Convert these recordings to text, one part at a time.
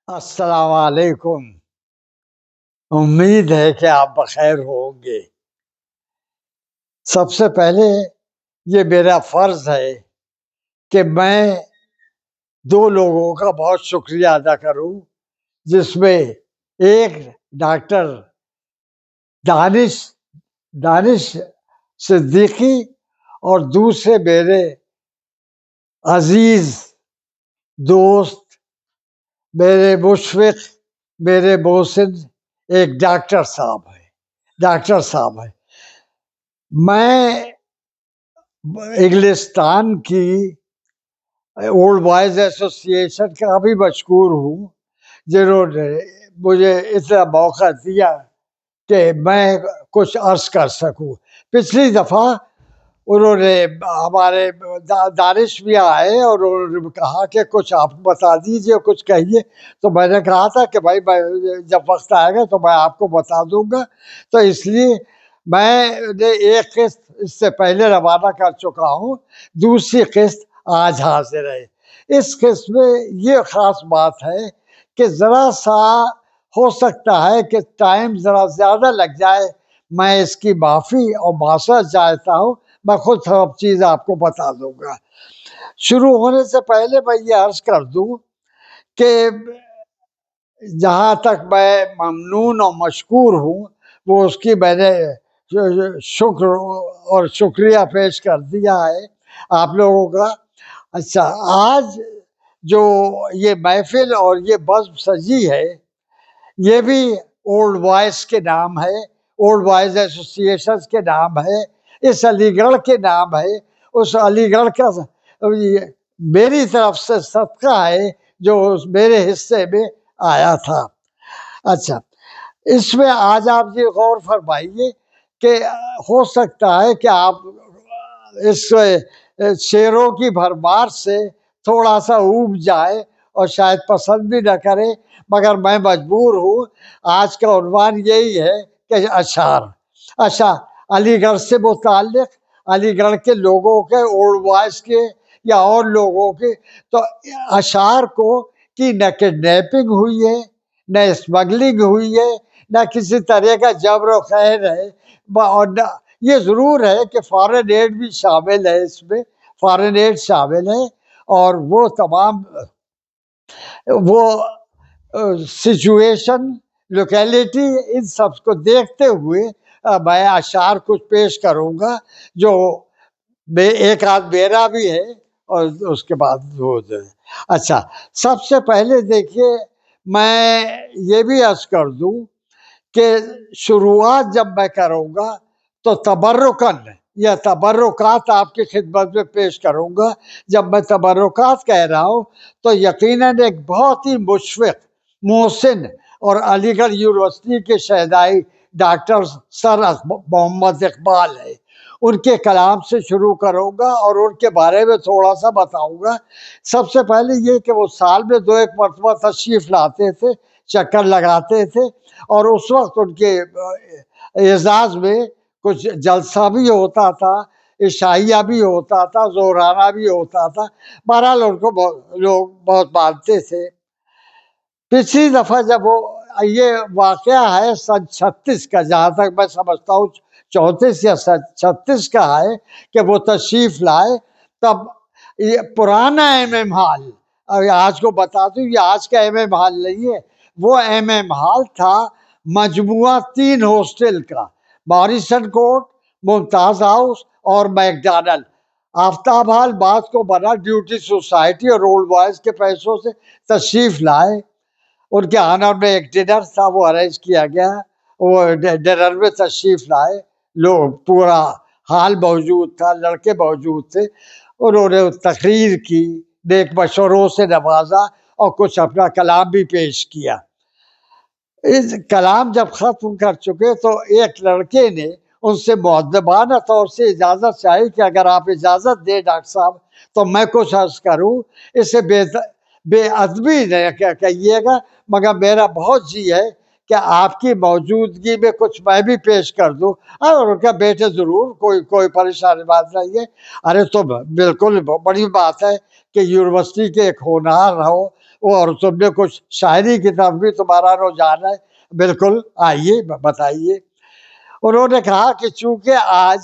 السلام علیکم۔ امید ہے کہ آپ بخیر ہوں گے۔ سب سے پہلے یہ میرا فرض ہے کہ میں دو لوگوں کا بہت شکریہ ادا کروں، جس میں ایک ڈاکٹر دانش صدیقی اور دوسرے میرے عزیز دوست، میرے مشفق، میرے محسن ایک ڈاکٹر صاحب ہے۔ میں انگلستان کی اولڈ بوائز ایسوسی ایشن کا بھی مشکور ہوں، جنہوں نے مجھے اتنا موقع دیا کہ میں کچھ عرض کر سکوں۔ پچھلی دفعہ انہوں نے ہمارے دانش بھی آئے اور انہوں نے کہا کہ کچھ آپ بتا دیجیے، کچھ کہیے، تو میں نے کہا تھا کہ بھائی جب وقت آئے گا تو میں آپ کو بتا دوں گا، تو اس لیے میں نے ایک قسط اس سے پہلے روانہ کر چکا ہوں، دوسری قسط آج حاضر ہے۔ اس قسط میں یہ خاص بات ہے کہ ذرا سا ہو سکتا ہے کہ ٹائم ذرا زیادہ لگ جائے، میں اس کی معافی اور معذرت چاہتا ہوں، میں خود سب چیز آپ کو بتا دوں گا۔ شروع ہونے سے پہلے میں یہ عرض کر دوں کہ جہاں تک میں ممنون اور مشکور ہوں، وہ اس کی میں نے شکر اور شکریہ پیش کر دیا ہے آپ لوگوں کا۔ اچھا، آج جو یہ محفل اور یہ بزم سجی ہے، یہ بھی اولڈ بوائز کے نام ہے، اولڈ بوائز ایسوسی ایشن کے نام ہے، اس علی گڑھ کے نام ہے، اس علی گڑھ کا میری طرف سے صدقہ ہے جو میرے حصے میں آیا تھا۔ اچھا، اس میں آج آپ یہ غور فرمائیے کہ ہو سکتا ہے کہ آپ اس شعروں کی بھرمار سے تھوڑا سا اوب جائے اور شاید پسند بھی نہ کرے، مگر میں مجبور ہوں۔ آج کا عنوان یہی ہے کہ اشعار علی گڑھ سے متعلق، علی گڑھ کے لوگوں کے، اولڈ بوائز کے یا اور لوگوں کے، تو اشعار کو کی نہ کڈنیپنگ ہوئی ہے، نہ اسمگلنگ ہوئی ہے، نہ کسی طرح کا جبر و خیر ہے، اور یہ ضرور ہے کہ فارن ایڈ بھی شامل ہے، اس میں فارن ایڈ شامل ہے، اور وہ تمام وہ سچویشن، لوکیلٹی، ان سب کو دیکھتے ہوئے میں اشعار کچھ پیش کروں گا، جو ایک آدھ میرا بھی ہے اور اس کے بعد وہ جو ہے۔ اچھا، سب سے پہلے دیکھیے، میں یہ بھی عرض کر دوں کہ شروعات جب میں کروں گا تو تبرکاً یا تبرکات آپ کی خدمت میں پیش کروں گا۔ جب میں تبرکات کہہ رہا ہوں تو یقیناً ایک بہت ہی مشفق، محسن اور علی گڑھ یونیورسٹی کے شہدائی ڈاکٹر سر محمد اقبال ہے، ان کے کلام سے شروع کروں گا اور ان کے بارے میں تھوڑا سا بتاؤں گا۔ سب سے پہلے یہ کہ وہ سال میں 2 مرتبہ تشریف لاتے تھے، چکر لگاتے تھے، اور اس وقت ان کے اعزاز میں کچھ جلسہ بھی ہوتا تھا، عشائیہ بھی ہوتا تھا، ظہرانہ بھی ہوتا تھا، بہرحال ان کو لوگ بہت مانتے تھے۔ پچھلی دفعہ جب وہ یہ واقعہ ہے سن 36 کا، جہاں تک میں سمجھتا ہوں 34 یا 36 کا ہے کہ وہ تشریف لائے، تب یہ پرانا ایم ایم ہال، آج کو بتا دوں یہ آج کا ایم ایم ہال نہیں ہے، وہ ایم ایم ہال تھا مجموعہ 3 ہاسٹل کا، موریسن کورٹ، ممتاز ہاؤس اور میک ڈانل۔ آفتاب ہال بعد کو بنا ڈیوٹی سوسائٹی اور اولڈ بوائز کے پیسوں سے تشریف لائے۔ ان کے آنر میں ایک ڈنر تھا، وہ ارینج کیا گیا، وہ ڈنر میں تشریف لائے، لوگ پورا حال موجود تھا، لڑکے موجود تھے، انہوں نے تقریر کی، نیک مشوروں سے نوازا اور کچھ اپنا کلام بھی پیش کیا۔ اس کلام جب ختم کر چکے تو ایک لڑکے نے ان سے مؤدبانہ طور سے اجازت چاہی کہ اگر آپ اجازت دیں ڈاکٹر صاحب تو میں کچھ عرض کروں۔ اسے بے ادبی نہیں کہیے گا، مگر میرا بہت جی ہے کہ آپ کی موجودگی میں کچھ میں بھی پیش کر دوں۔ اور ان کا بیٹے ضرور، کوئی پریشانی بات نہیں ہے۔ ارے تو بالکل بڑی بات ہے کہ یونیورسٹی کے ایک ہونہار ہو، اور تم نے کچھ شاعری کی طرف بھی تمہارا رجحان ہے، بالکل آئیے بتائیے۔ انہوں نے کہا کہ چونکہ آج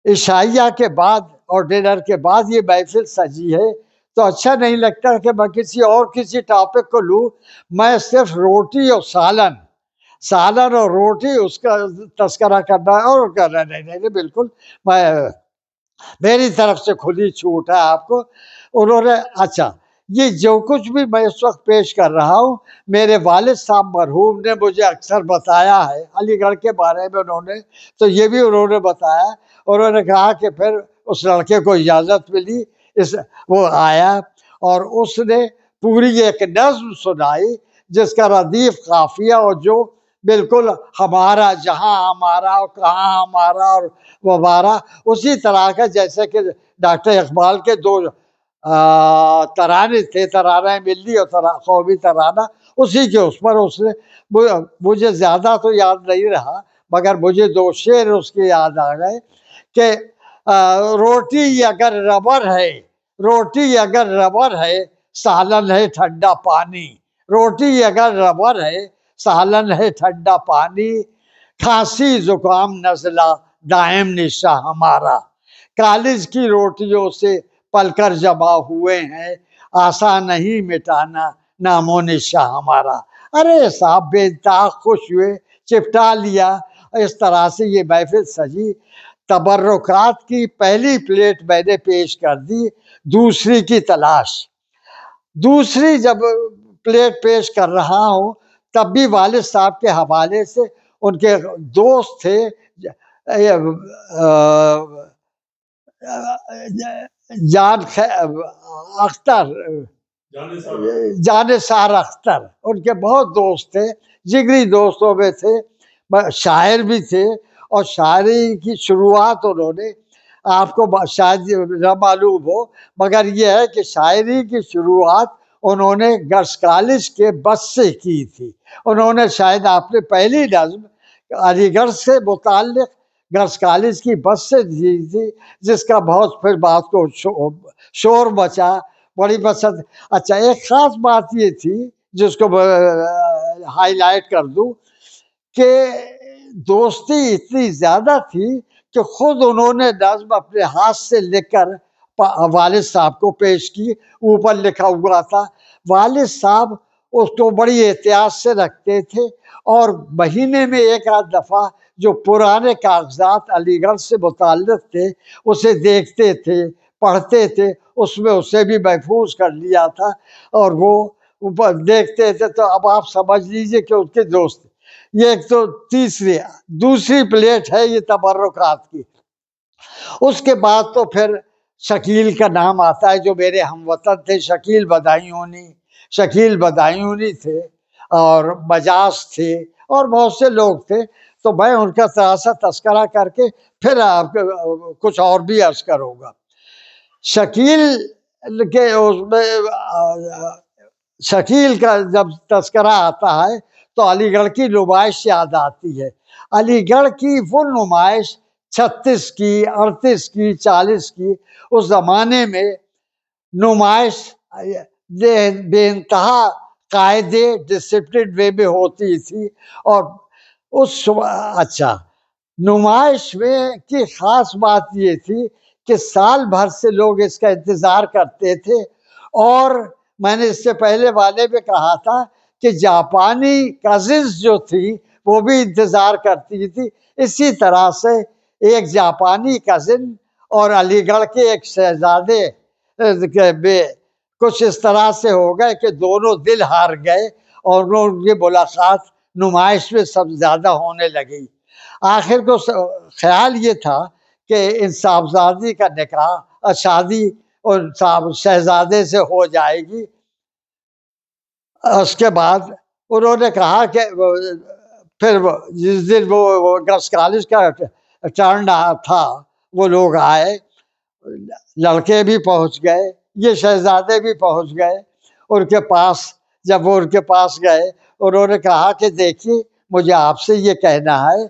عشائیہ کے بعد اور ڈنر کے بعد یہ محفل سجی ہے تو اچھا نہیں لگتا کہ میں کسی ٹاپک کو لوں، میں صرف روٹی اور سالن اور روٹی اس کا تذکرہ کرنا ہے اور کرنا نہیں، بالکل میں میری طرف سے کھلی چھوٹ ہے آپ کو۔ انہوں نے اچھا یہ جو کچھ بھی میں اس وقت پیش کر رہا ہوں میرے والد صاحب مرحوم نے مجھے اکثر بتایا ہے علی گڑھ کے بارے میں، انہوں نے تو یہ بھی انہوں نے بتایا۔ انہوں نے کہا کہ پھر اس لڑکے کو اجازت ملی، وہ آیا اور اس نے پوری ایک نظم سنائی جس کا ردیف قافیہ اور جو بالکل ہمارا جہاں ہمارا اور کہاں ہمارا اور وبارہ اسی طرح کا، جیسے کہ ڈاکٹر اقبال کے دو ترانے تھے، ترانہ ملی اور قومی ترانہ، اسی کے اس پر اس نے مجھے زیادہ تو یاد نہیں رہا مگر مجھے دو شعر اس کے یاد آ گئے کہ روٹی اگر ربر ہے سالن ہے ٹھنڈا پانی، روٹی اگر ربر ہے سالن ہے ٹھنڈا پانی، کھانسی زکام نزلہ دائم نشہ ہمارا، کالج کی روٹیوں سے پل کر جمع ہوئے ہیں، آسان نہیں مٹانا نام و نشہ ہمارا۔ ارے صاحب بے انتہا خوش ہوئے، چپٹا لیا۔ اس طرح سے یہ محفل سجی۔ تبرکات کی پہلی پلیٹ میں نے پیش کر دی، دوسری کی تلاش۔ دوسری جب پلیٹ پیش کر رہا ہوں تب بھی والد صاحب کے حوالے سے ان کے دوست تھے جانثار اختر، ان کے بہت دوست تھے، جگری دوستوں میں تھے، شاعر بھی تھے اور شاعری کی شروعات انہوں نے، آپ کو شاید نہ معلوم ہو مگر یہ ہے کہ شاعری کی شروعات انہوں نے گرلس کالج کے بس سے کی تھی۔ انہوں نے شاید آپ نے پہلی نظم علی گڑھ سے متعلق گرلس کالج کی بس سے دی تھی، جس کا بہت پھر بات کو شور مچا، بڑی پسند۔ اچھا ایک خاص بات یہ تھی جس کو ہائی لائٹ کر دوں کہ دوستی اتنی زیادہ تھی کہ خود انہوں نے نظم اپنے ہاتھ سے لکھ کر والد صاحب کو پیش کی، اوپر لکھا ہوا تھا۔ والد صاحب اس کو بڑی احتیاط سے رکھتے تھے اور مہینے میں ایک آدھ دفعہ جو پرانے کاغذات علی گڑھ سے متعلق تھے اسے دیکھتے تھے، پڑھتے تھے، اس میں اسے بھی محفوظ کر لیا تھا اور وہ دیکھتے تھے۔ تو اب آپ سمجھ لیجئے کہ اس کے دوست، یہ ایک تو دوسری پلیٹ ہے یہ تبرکات کی۔ اس کے بعد تو پھر شکیل کا نام آتا ہے جو میرے ہم وطن تھے، شکیل بدایونی تھے اور مجاز تھے اور بہت سے لوگ تھے، تو میں ان کا ذرا سا تذکرہ کر کے پھر آپ کچھ اور بھی عرض کروں گا۔ شکیل کا جب تذکرہ آتا ہے تو علی گڑھ کی نمائش یاد آتی ہے۔ علی گڑھ کی وہ نمائش 36 کی، 38 کی، 40 کی، اس زمانے میں نمائش بے انتہا قاعدے ڈسپلن وے میں ہوتی تھی اور اچھا نمائش میں کی خاص بات یہ تھی کہ سال بھر سے لوگ اس کا انتظار کرتے تھے اور میں نے اس سے پہلے والے میں کہا تھا کہ جاپانی کزنز جو تھی وہ بھی انتظار کرتی تھی۔ اسی طرح سے ایک جاپانی کزن اور علی گڑھ کے ایک شہزادے کچھ اس طرح سے ہو گئے کہ دونوں دل ہار گئے اور ان کی ملاقات نمائش میں سب زیادہ ہونے لگی۔ آخر کو خیال یہ تھا کہ ان صاحبزادی کا نکاح شادی اور شہزادے سے ہو جائے گی۔ اس کے بعد انہوں نے کہا کہ پھر جس دن وہ گرلس کالج کا ٹرن تھا وہ لوگ آئے، لڑکے بھی پہنچ گئے، یہ شہزادے بھی پہنچ گئے ان کے پاس۔ جب وہ ان کے پاس گئے انہوں نے کہا کہ دیکھیے مجھے آپ سے یہ کہنا ہے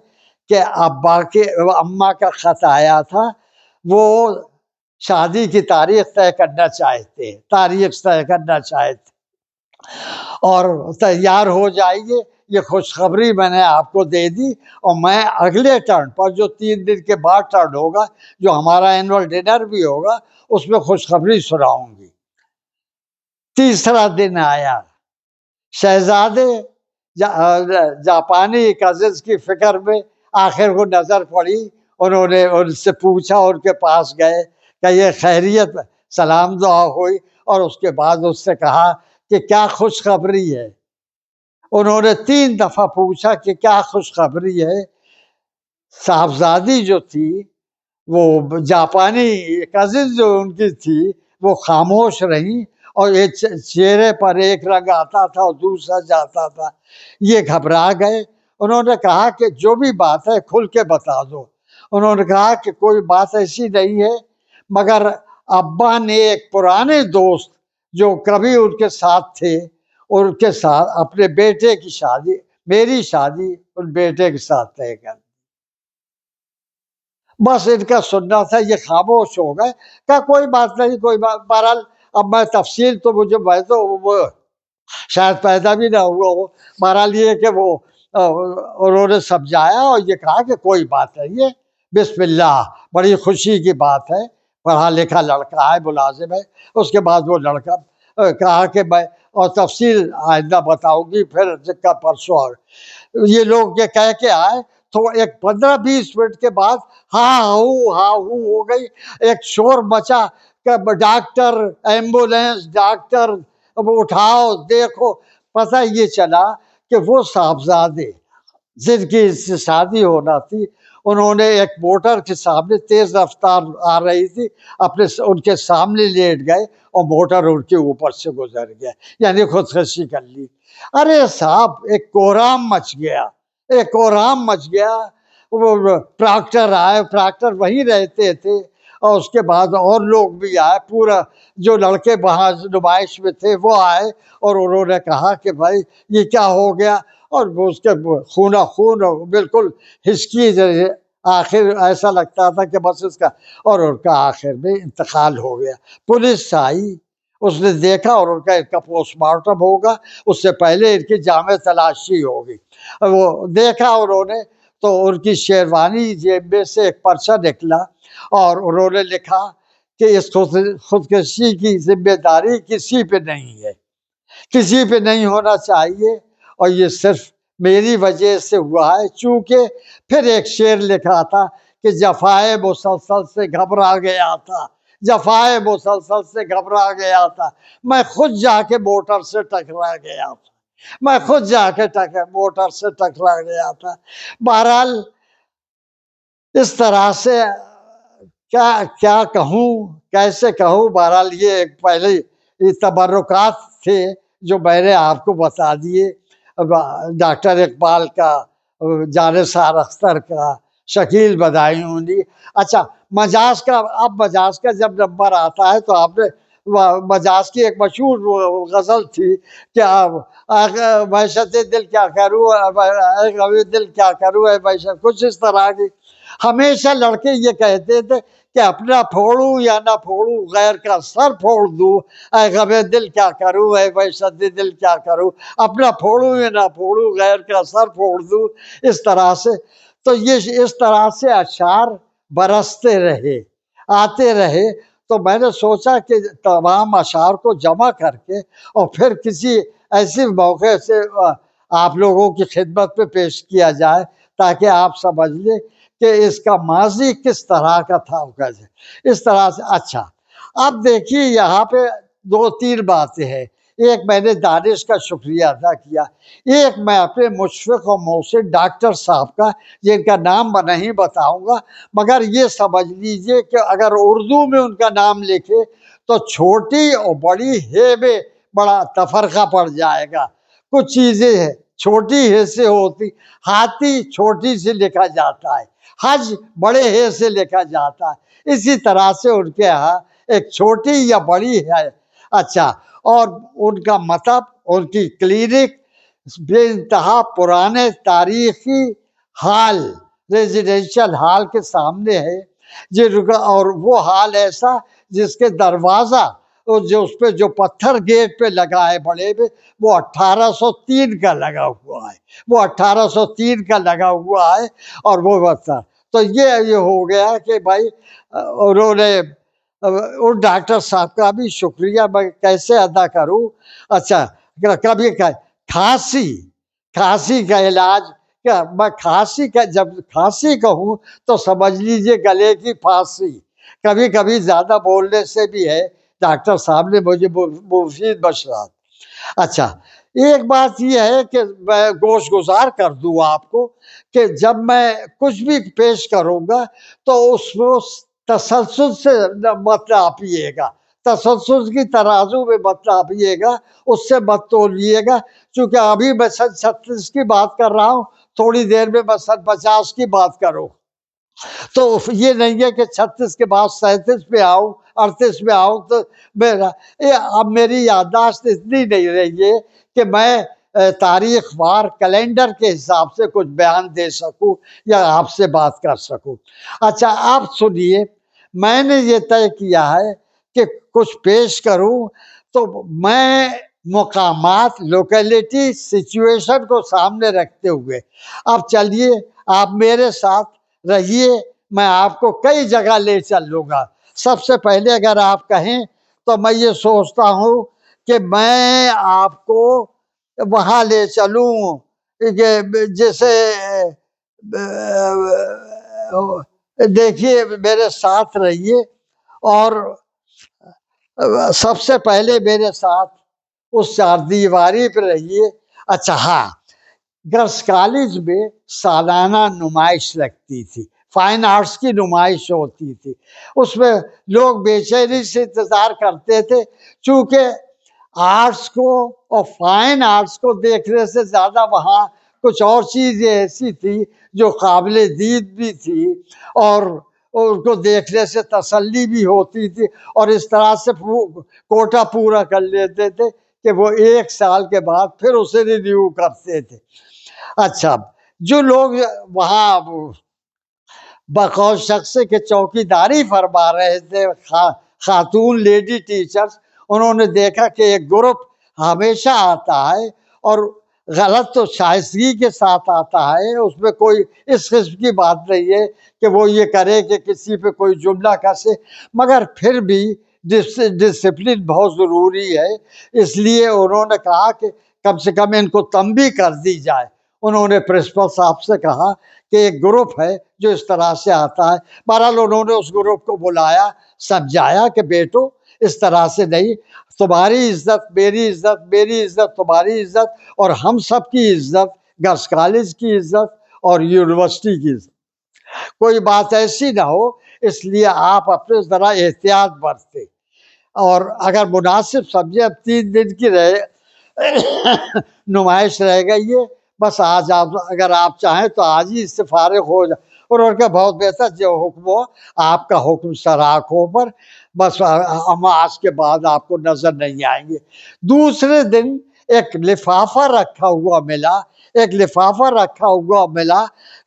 کہ ابا کے اماں کا خط آیا تھا، وہ شادی کی تاریخ طے کرنا چاہتے ہیں، تاریخ طے کرنا چاہتے اور تیار ہو جائیے، یہ خوشخبری میں نے آپ کو دے دی، اور میں اگلے ٹرن پر جو 3 دن کے بعد ٹرن ہوگا، جو ہمارا اینول ڈنر بھی ہوگا، اس میں خوشخبری سناؤں گی۔ تیسرا دن آیا، شہزادے جاپانی کزنس کی فکر میں آخر کو نظر پڑی، انہوں نے ان سے پوچھا، ان کے پاس گئے کہ یہ خیریت، سلام دعا ہوئی، اور اس کے بعد اس سے کہا کہ کیا خوشخبری ہے۔ انہوں نے 3 دفعہ پوچھا کہ کیا خوشخبری ہے۔ صاحبزادی جو تھی، وہ جاپانی کزن جو ان کی تھی، وہ خاموش رہی، اور ایک چہرے پر ایک رنگ آتا تھا اور دوسرا جاتا تھا۔ یہ گھبرا گئے، انہوں نے کہا کہ جو بھی بات ہے کھل کے بتا دو۔ انہوں نے کہا کہ کوئی بات ایسی نہیں ہے، مگر ابا نے ایک پرانے دوست جو کبھی ان کے ساتھ تھے، ان کے ساتھ اپنے بیٹے کی شادی، میری شادی ان بیٹے کے ساتھ طے کر۔ بس ان کا سننا تھا، یہ خاموش ہو گئے، کہا کوئی بات نہیں، کوئی بات۔ بہرحال اب میں تفصیل تو مجھے، میں تو وہ شاید پیدا بھی نہ ہوا ہو، بہرحال یہ کہ وہ انہوں نے سمجھایا اور یہ کہا کہ کوئی بات نہیں ہے، بسم اللہ، بڑی خوشی کی بات ہے، پڑھا لکھا لڑکا ہے، ملازم ہے۔ اس کے بعد وہ لڑکا کہا کہ میں اور تفصیل آئندہ بتاؤں گی، پھر کا پرسوں یہ لوگ یہ کہہ کے آئے تو ایک 15-20 منٹ کے بعد ہاں ہو گئی، ایک شور مچا کہ ڈاکٹر، ایمبولینس، ڈاکٹر، اب اٹھاؤ دیکھو۔ پتہ یہ چلا کہ وہ صاحبزادے جن کی اس سے شادی ہونا تھی، انہوں نے ایک موٹر کے سامنے، تیز رفتار آ رہی تھی، اپنے ان کے سامنے لیٹ گئے اور موٹر ان کے اوپر سے گزر گیا، یعنی خودکشی کر لی۔ ارے صاحب، ایک کوہرام مچ گیا، ایک کوہرام مچ گیا۔ وہ پراکٹر آئے، پراکٹر وہیں رہتے تھے، اور اس کے بعد اور لوگ بھی آئے، پورا جو لڑکے وہاں نمائش میں تھے وہ آئے، اور انہوں نے کہا کہ بھائی یہ کیا ہو گیا، اور اس کے خونہ خون، بالکل ہچکی، آخر ایسا لگتا تھا کہ بس اس کا، اور ان کا آخر میں انتقال ہو گیا۔ پولیس آئی، اس نے دیکھا، اور ان کا پوسٹ مارٹم ہوگا، اس سے پہلے ان کی جامع تلاشی ہوگی۔ وہ دیکھا انہوں نے تو ان کی شیروانی جیب میں سے ایک پرچہ نکلا، اور انہوں نے لکھا کہ اس خودکشی کی ذمہ داری کسی پہ نہیں ہے، کسی پہ نہیں ہونا چاہیے، اور یہ صرف میری وجہ سے ہوا ہے۔ چونکہ پھر ایک شعر لکھا تھا کہ جفائے مسلسل سے گھبرا گیا تھا، جفائے مسلسل سے گھبرا گیا تھا، میں خود جا کے موٹر سے ٹکرا گیا تھا، میں خود جا کے موٹر سے ٹکرا گیا تھا۔ بہرحال اس طرح سے کیا کہوں، کیسے کہوں، بہرحال یہ پہلے تبرکات تھے جو میں نے آپ کو بتا دیے، ڈاکٹر اقبال کا، جانثار اختر کا، شکیل بدایونی۔ اچھا، مجاز کا، اب مجاز کا جب نمبر آتا ہے تو آپ نے مجاز کی ایک مشہور غزل تھی کہ وحشت دل کیا کروں، دل کیا کروں اے وحشت، کچھ اس طرح کی۔ ہمیشہ لڑکے یہ کہتے تھے کہ اپنا پھوڑوں یا نہ پھوڑوں، غیر کا سر پھوڑ دوں، اے غم دل کیا کروں اے وحشت دل کیا کروں، اپنا پھوڑوں یا نہ پھوڑوں، غیر کا سر پھوڑ دوں۔ اس طرح سے، تو یہ اس طرح سے اشعار برستے رہے، آتے رہے۔ تو میں نے سوچا کہ تمام اشعار کو جمع کر کے اور پھر کسی ایسے موقع سے آپ لوگوں کی خدمت میں پیش کیا جائے، تاکہ آپ سمجھ لیں کہ اس کا ماضی کس طرح کا تھا۔ اس طرح سے، اچھا اب دیکھیے یہاں پہ 2-3 باتیں ہیں۔ ایک، میں نے دانش کا شکریہ ادا کیا، ایک میں اپنے مشفق اور محسن ڈاکٹر صاحب کا، جن کا نام میں نہیں بتاؤں گا، مگر یہ سمجھ لیجئے کہ اگر اردو میں ان کا نام لکھے تو چھوٹی اور بڑی ہے میں بڑا تفرقہ پڑ جائے گا۔ کچھ چیزیں ہیں چھوٹی ہے سے ہوتی، ہاتھی چھوٹی سے لکھا جاتا ہے، حج بڑے ہے سے لکھا جاتا ہے، اسی طرح سے ان کے ہاں ایک چھوٹی یا بڑی ہے۔ اچھا، اور ان کا مطلب، ان کی کلینک بے انتہا پرانے تاریخی ہال، ریزیڈینشل ہال کے سامنے ہے، اور وہ حال ایسا جس کے دروازہ جو اس پہ جو پتھر گیٹ پہ لگا ہے بڑے میں، وہ 1803 کا لگا ہوا ہے، وہ 1803 کا لگا ہوا ہے. اور وہ بتا تو یہ ہو گیا کہ بھائی انہوں نے اس ڈاکٹر صاحب کا بھی شکریہ میں کیسے ادا کروں. اچھا کبھی کھانسی کا علاج کیا، میں کھانسی کا جب کھانسی کہوں تو سمجھ لیجئے گلے کی پھانسی. کبھی کبھی زیادہ بولنے سے بھی ہے، ڈاکٹر صاحب نے مجھے مفید مشورات. اچھا ایک بات یہ ہے کہ میں گوش گزار کر دوں آپ کو کہ جب میں کچھ بھی پیش کروں گا تو اس کو تسلسل سے مت ناپیے گا، تسلسل کی ترازو میں مت ناپیے گا، اس سے مت تولیے گا. چونکہ ابھی میں 36 کی بات کر رہا ہوں، تھوڑی دیر میں میں 50 کی بات کروں. تو یہ نہیں ہے کہ 36 کے بعد 37 پہ آؤں، 38 میں آؤں. تو اب میری یادداشت اتنی نہیں رہی ہے کہ میں تاریخ وار کیلنڈر کے حساب سے کچھ بیان دے سکوں یا آپ سے بات کر سکوں. اچھا آپ سنیے، میں نے یہ طے کیا ہے کہ کچھ پیش کروں تو میں مقامات، لوکیلٹی، سچویشن کو سامنے رکھتے ہوئے. اب چلیے آپ میرے ساتھ رہیے، میں آپ کو کئی جگہ لے چل لوں گا. سب سے پہلے اگر آپ کہیں تو میں یہ سوچتا ہوں کہ میں آپ کو وہاں لے چلوں جیسے دیکھیے میرے ساتھ رہیے اور سب سے پہلے میرے ساتھ اس چار دیواری پہ رہیے. اچھا ہاں، گرلس کالج میں سالانہ نمائش لگتی تھی، فائن آرٹس کی نمائش ہوتی تھی. اس میں لوگ بے چینی سے انتظار کرتے تھے، چونکہ آرٹس کو اور فائن آرٹس کو دیکھنے سے زیادہ وہاں کچھ اور چیزیں ایسی تھی جو قابل دید بھی تھی اور ان کو دیکھنے سے تسلی بھی ہوتی تھی، اور اس طرح سے کوٹا پورا کر لیتے تھے کہ وہ 1 سال کے بعد پھر اسے رینیو کرتے تھے. اچھا جو لوگ وہاں بقول شخص کے چوکیداری فرما رہے تھے، خاتون لیڈی ٹیچرز، انہوں نے دیکھا کہ ایک گروپ ہمیشہ آتا ہے اور غلط تو شائستگی کے ساتھ آتا ہے، اس میں کوئی اس قسم کی بات نہیں ہے کہ وہ یہ کرے کہ کسی پہ کوئی جملہ کسے، مگر پھر بھی ڈسپلن بہت ضروری ہے. اس لیے انہوں نے کہا کہ کم سے کم ان کو تنبیہ کر دی جائے. انہوں نے پرنسپل صاحب سے کہا کہ ایک گروپ ہے جو اس طرح سے آتا ہے. بہرحال انہوں نے اس گروپ کو بلایا، سمجھایا کہ بیٹو اس طرح سے نہیں، تمہاری عزت میری عزت، میری عزت تمہاری عزت، اور ہم سب کی عزت، گرلس کالج کی عزت اور یونیورسٹی کی عزت، کوئی بات ایسی نہ ہو. اس لیے آپ اپنے ذرا احتیاط برتیں، اور اگر مناسب سمجھے اب 3 دن کی نمائش رہ گئی ہے، بس آج آپ اگر آپ چاہیں تو آج ہی اس سے فارغ ہو جائے. اور ان کا بہت بہتر جو حکم ہو، آپ کا حکم سر آنکھوں پر، بس ہم آج کے بعد آپ کو نظر نہیں آئیں گے. دوسرے دن ایک لفافہ رکھا ہوا ملا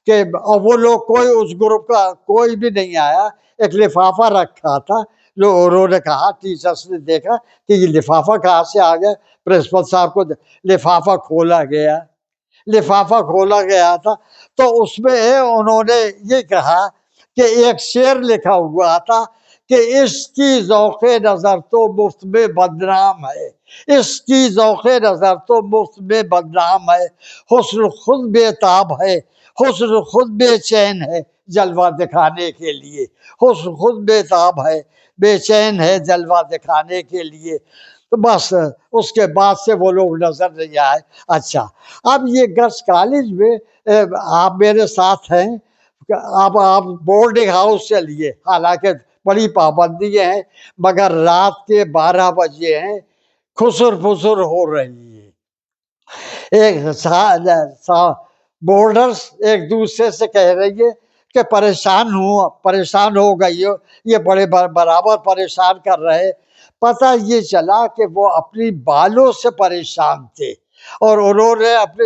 کہ وہ لوگ کوئی اس گروپ کا کوئی بھی نہیں آیا. ایک لفافہ رکھا تھا، انہوں نے کہا، ٹیچرس نے دیکھا کہ یہ لفافہ کہاں سے آ گیا. پرنسپل صاحب کو لفافہ کھولا گیا تھا تو اس میں انہوں نے یہ کہا کہ ایک شعر لکھا ہوا تھا کہ عشق کی ذوق نظر تو مفت میں بدنام ہے، عشق کی ذوق نظر تو مفت میں بدنام ہے، حسن خود بے تاب ہے، حسن خود بے چین ہے جلوہ دکھانے کے لیے، حسن خود بے تاب ہے، بے چین ہے جلوہ دکھانے کے لیے. تو بس اس کے بعد سے وہ لوگ نظر نہیں آئے. اچھا اب یہ گرلس کالج میں آپ میرے ساتھ ہیں، اب آپ بورڈنگ ہاؤس چلیے، حالانکہ بڑی پابندیاں ہیں، مگر رات کے 12 بجے ہیں، خسر پسر ہو رہی ہے. ایک بورڈرز ایک دوسرے سے کہہ رہی ہے کہ پریشان ہو گئی ہو، یہ بڑے برابر پریشان کر رہے. پتہ یہ چلا کہ وہ اپنی بالوں سے پریشان تھے اور انہوں نے اپنے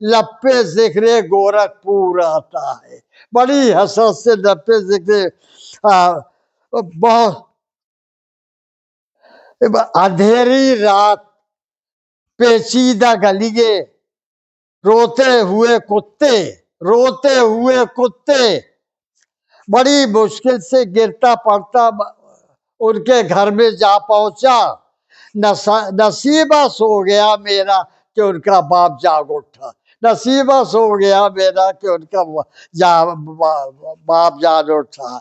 لب پہ ذکر گورکھپور آتا ہے. بڑی حسرت سے لب پہ ذکر بہت اندھیری رات پیچیدہ گلیے روتے ہوئے کتے روتے ہوئے کتے بڑی مشکل سے گرتا پڑتا ان کے گھر میں جا پہنچا. نصیبہ سو گیا میرا کہ ان کا باپ جاگ اٹھا. نصیبہ سو گیا میرا کہ ان کا باپ جاگ اٹھا.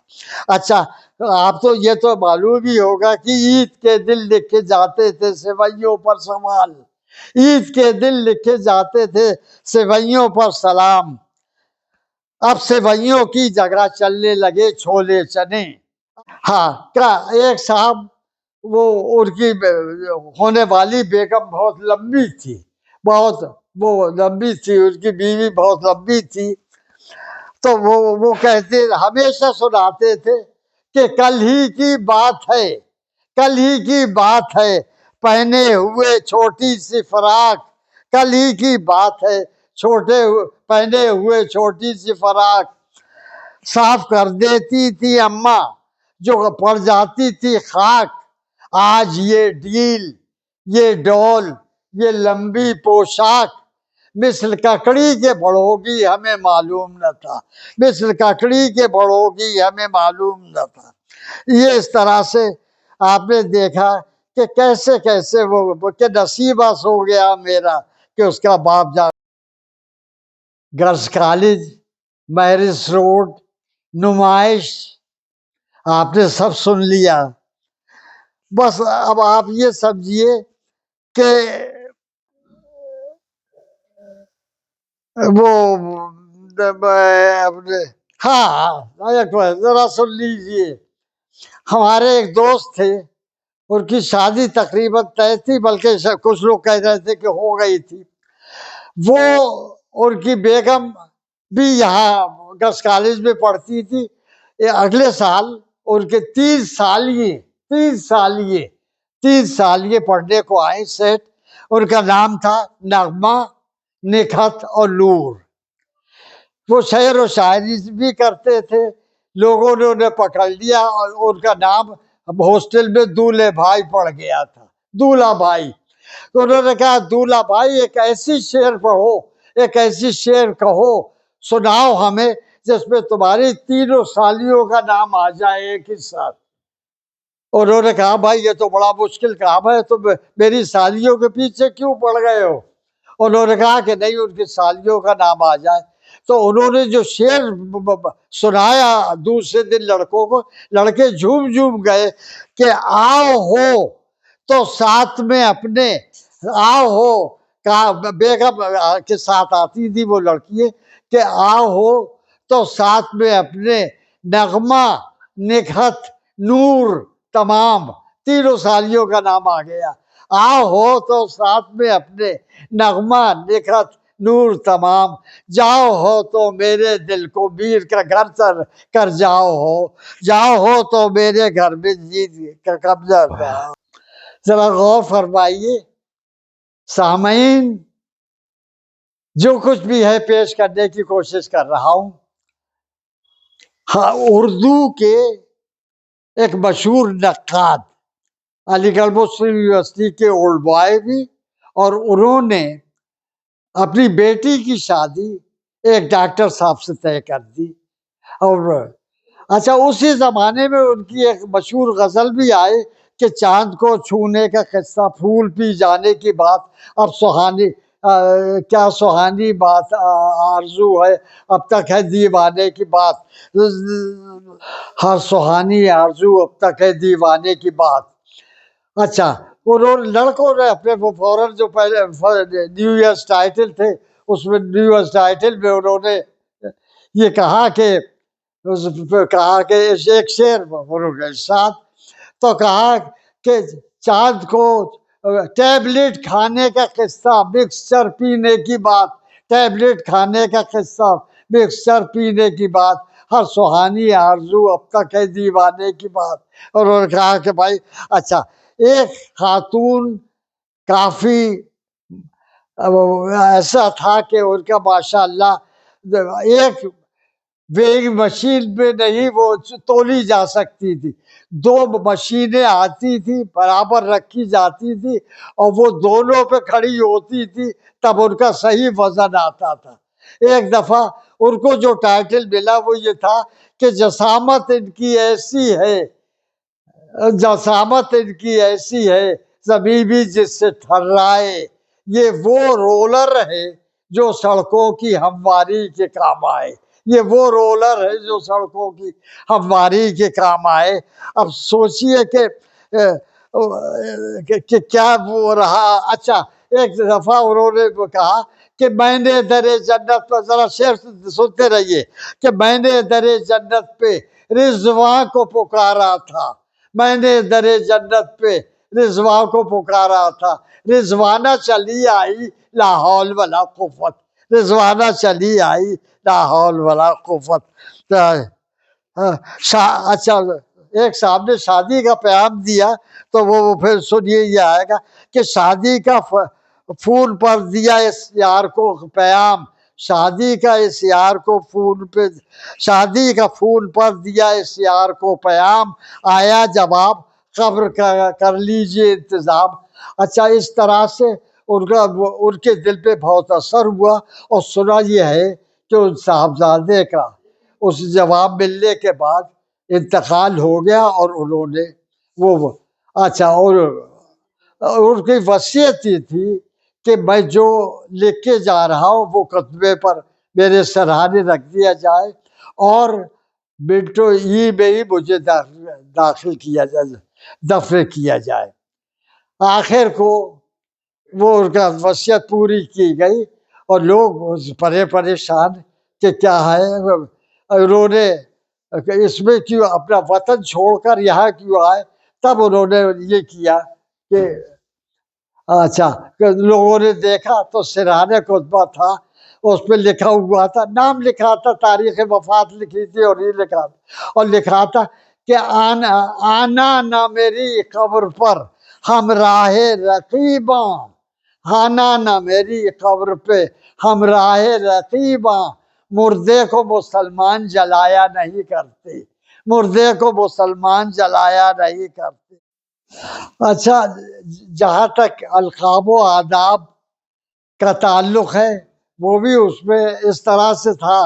اچھا آپ تو یہ تو معلوم ہی ہوگا کہ عید کے دن لکھے جاتے تھے سوئیوں پر سوال. عید کے دن لکھے جاتے تھے سوئیوں پر سلام. اب سوئیوں کی جگہ چلنے لگے چھولے چنے. ہاں ایک صاحب وہ ان کی ہونے والی بیگم بہت لمبی تھی. بہت وہ لمبی تھی. ان کی بیوی بہت لمبی تھی. تو وہ کہتے ہمیشہ سناتے تھے کہ کل ہی کی بات ہے کل ہی کی بات ہے پہنے ہوئے چھوٹی سی فراق. کل ہی کی بات ہے پہنے ہوئے چھوٹی سی فراق. صاف کر دیتی تھی اماں جو پڑ جاتی تھی خاک. آج یہ ڈھیل یہ ڈول یہ لمبی پوشاک مثل ککڑی کے بڑھو گی ہمیں معلوم نہ تھا. مثل ککڑی کے بڑھو گی ہمیں معلوم نہ تھا. یہ اس طرح سے آپ نے دیکھا کہ کیسے کیسے وہ کہ نصیبہ سو گیا میرا کہ اس کا باپ جا. گرلز کالج میرس روڈ نمائش آپ نے سب سن لیا. بس اب آپ یہ سمجھیے کہ وہ ہاں ذرا سن لیجیے. ہمارے ایک دوست تھے ان کی شادی تقریباً طے تھی بلکہ کچھ لوگ کہہ رہے تھے کہ ہو گئی تھی. وہ ان کی بیگم بھی یہاں گرلز کالج میں پڑھتی تھی. اگلے سال ان کے 3 سالیے پڑھنے کو آئے سیٹ. ان کا نام تھا نغمہ نکھت اور نور. وہ شعر و شاعری بھی کرتے تھے. لوگوں نے انہیں پکڑ لیا اور ان کا نام ہاسٹل میں دولہے بھائی پڑ گیا تھا. دولہا بھائی. تو انہوں نے کہا دولہا بھائی ایک ایسی شعر پڑھو ایک ایسی شعر کہو سناؤ ہمیں جس میں تمہاری 3 سالیوں کا نام آ جائے ایک ہی ساتھ. انہوں نے کہا بھائی یہ تو بڑا مشکل کام ہے تم میری سالیوں کے پیچھے کیوں پڑ گئے ہو. انہوں نے کہا کہ نہیں ان کی سالیوں کا نام آ جائے. تو انہوں نے جو شعر سنایا دوسرے دن لڑکوں کو لڑکے جھوم جھوم گئے کہ آؤ ہو تو ساتھ میں اپنے آؤ ہو بیگم کے ساتھ آتی تھی وہ لڑکی کہ آؤ ہو تو ساتھ میں اپنے نغمہ نکھت نور تمام 3 سالیوں کا نام آ گیا. آؤ ہو تو ساتھ میں اپنے نغمہ نکھت نور تمام. جاؤ ہو تو میرے دل کو میر کا گھر کر جاؤ ہو تو میرے گھر میں جیت کا قبضہ. ذرا غور فرمائیے سامعین جو کچھ بھی ہے پیش کرنے کی کوشش کر رہا ہوں. اردو کے ایک مشہور نقاد علی گڑھ مسلم یونیورسٹی کے اولڈ بوائے بھی اور انہوں نے اپنی بیٹی کی شادی ایک ڈاکٹر صاحب سے طے کر دی. اور اچھا اسی زمانے میں ان کی ایک مشہور غزل بھی آئے کہ چاند کو چھونے کا قصہ پھول پی جانے کی بات اب سہانی کیا سہانی بات آرزو ہے اب تک ہے دیوانے کی بات. ہر سہانی آرزو اب تک ہے دیوانے کی بات. اچھا لڑکوں نے اپنے وہ فوراً جو پہلے نیو ایئرس ٹائٹل تھے اس میں نیو ایئرس ٹائٹل میں انہوں نے یہ کہا کہ ایک شعر ساتھ تو کہا کہ چاند کو ٹیبلٹ کھانے کا قصہ مکسچر پینے کی بات. ٹیبلٹ کھانے کا قصہ مکسچر پینے کی بات ہر سہانی آرزو اب تک ہے دیوانے کی بات. اور انہوں نے کہا کہ بھائی اچھا ایک خاتون کافی اب ایسا تھا کہ ان کا ماشاء اللہ ایک ویگ مشین میں نہیں وہ تولی جا سکتی تھی، دو مشینیں آتی تھی برابر رکھی جاتی تھی اور وہ دونوں پہ کھڑی ہوتی تھی تب ان کا صحیح وزن آتا تھا۔ ایک دفعہ ان کو جو ٹائٹل ملا وہ یہ تھا کہ جسامت ان کی ایسی ہے، جسامت ان کی ایسی ہے زمین بھی جس سے ٹھرائے، یہ وہ رولر ہے جو سڑکوں کی ہمواری کے کام آئے، یہ وہ رولر ہے جو سڑکوں کی ہمواری کے کام آئے۔ اب سوچئے کہ کیا وہ رہا۔ اچھا ایک دفعہ انہوں نے کہا کہ میں نے در جنت پر، ذرا شعر سنتے رہیے، کہ میں نے در جنت پہ رضواں کو پکارا تھا، میں نے در جنت پہ رضواں کو پکارا تھا، رضوانہ چلی آئی لا حول ولا قوت، رضوانہ چلی آئی لا حول ولا قوت۔ اچھا ایک صاحب نے شادی کا پیام دیا تو وہ پھر سنیے یہ آئے گا کہ شادی کا فون پر دیا اس یار کو پیام، شادی کا اس یار کو فون پہ، شادی کا فون پر دیا اس یار کو پیام، آیا جواب قبر کا کر لیجئے انتظام۔ اچھا اس طرح سے ان کے دل پہ بہت اثر ہوا، اور سنا یہ ہے کہ ان صاحبزادے کا اس جواب ملنے کے بعد انتقال ہو گیا، اور انہوں نے وہ اچھا اور ان کی وصیت یہ تھی کہ میں جو لکھ کے جا رہا ہوں وہ کتبے پر میرے سرہانے رکھ دیا جائے، اور منٹو ای میں ہی مجھے داخل کیا جائے، دفن کیا جائے۔ آخر کو وہ ان کا وصیت پوری کی گئی، اور لوگ پریشان کہ کیا ہے، انہوں نے اس میں کیوں اپنا وطن چھوڑ کر یہاں کیوں آئے۔ تب انہوں نے یہ کیا کہ اچھا لوگوں نے دیکھا تو سرہانے کتبہ تھا، اس پہ لکھا ہوا تھا، نام لکھا تھا، تاریخ وفات لکھی تھی، اور یہ لکھا تھا، اور لکھا تھا کہ آنا نہ میری قبر پر ہمراہ رقیباں، آنا نہ میری قبر پہ ہمراہ رقیباں، مردے کو مسلمان جلایا نہیں کرتے، مردے کو مسلمان جلایا نہیں کرتے۔ اچھا جہاں تک القاب و آداب کا تعلق ہے، وہ بھی اس میں اس طرح سے تھا